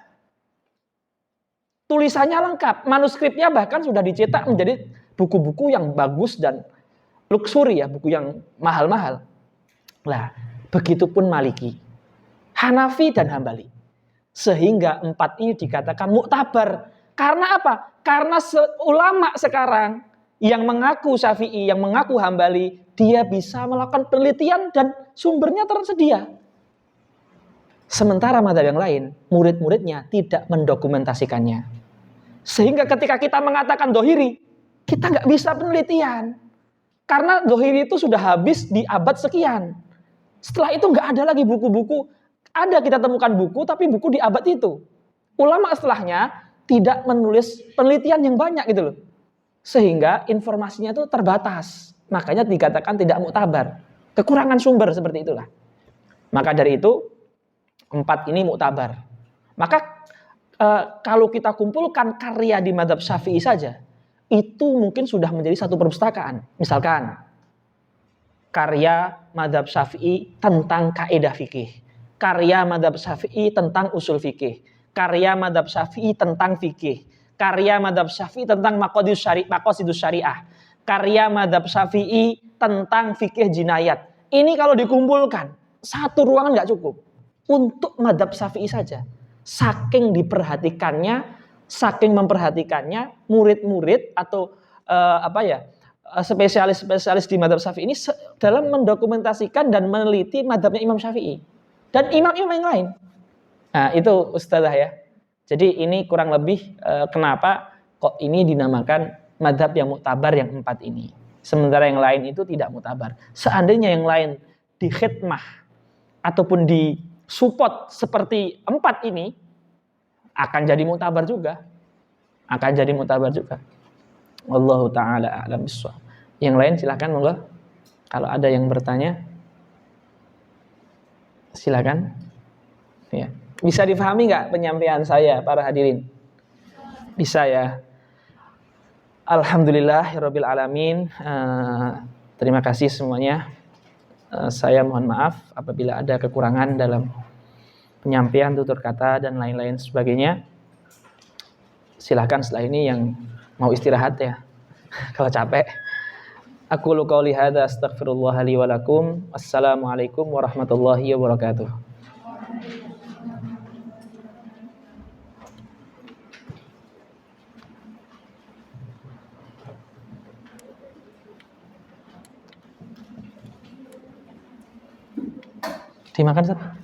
Tulisannya lengkap, manuskripnya bahkan sudah dicetak menjadi buku-buku yang bagus dan luxury ya, buku yang mahal-mahal. Nah, begitupun Maliki, Hanafi dan Hambali. Sehingga 4 ini dikatakan muktabar. Karena apa? Karena ulama sekarang yang mengaku Syafi'i, yang mengaku Hambali, dia bisa melakukan penelitian dan sumbernya tersedia. Sementara mazhab yang lain, murid-muridnya tidak mendokumentasikannya. Sehingga ketika kita mengatakan dohiri, kita nggak bisa penelitian. Karena dohiri itu sudah habis di abad sekian. Setelah itu nggak ada lagi buku-buku. Ada kita temukan buku, tapi buku di abad itu. Ulama setelahnya tidak menulis penelitian yang banyak gitu loh. Sehingga informasinya itu terbatas. Makanya dikatakan tidak muktabar. Kekurangan sumber seperti itulah. Maka dari itu 4 ini muktabar. Maka kalau kita kumpulkan karya di mazhab Syafi'i saja, itu mungkin sudah menjadi satu perpustakaan. Misalkan karya mazhab Syafi'i tentang kaidah fikih, karya mazhab Syafi'i tentang usul fikih, karya mazhab Syafi'i tentang fikih, karya mazhab Syafi'i tentang maqasidus syariah, karya mazhab Syafi'i tentang fikih jinayat. Ini kalau dikumpulkan, satu ruangan nggak cukup untuk mazhab Syafi'i saja. Saking diperhatikannya, saking memperhatikannya, murid-murid atau spesialis-spesialis di mazhab Syafi'i ini dalam mendokumentasikan dan meneliti mazhabnya Imam Syafi'i dan imam-imam yang lain. Nah, itu Ustazah ya. Jadi ini kurang lebih kenapa kok ini dinamakan mazhab yang muktabar yang 4 ini. Sementara yang lain itu tidak muktabar. Seandainya yang lain dikhidmah ataupun disupport seperti 4 ini, akan jadi muktabar juga. Akan jadi muktabar juga. Wallahu ta'ala a'lam bishawab. Yang lain silakan monggo. Kalau ada yang bertanya, silakan. Ya. Bisa difahami nggak penyampaian saya para hadirin? Bisa ya. Alhamdulillahirabbil alamin. Terima kasih semuanya. Saya mohon maaf apabila ada kekurangan dalam penyampaian tutur kata dan lain-lain sebagainya. Silakan setelah ini yang mau istirahat ya. Kalau capek. Aqulu qouli hadza astaghfirullah li wa lakum. Assalamualaikum warahmatullahi wabarakatuh. Dimakan, Ustaz?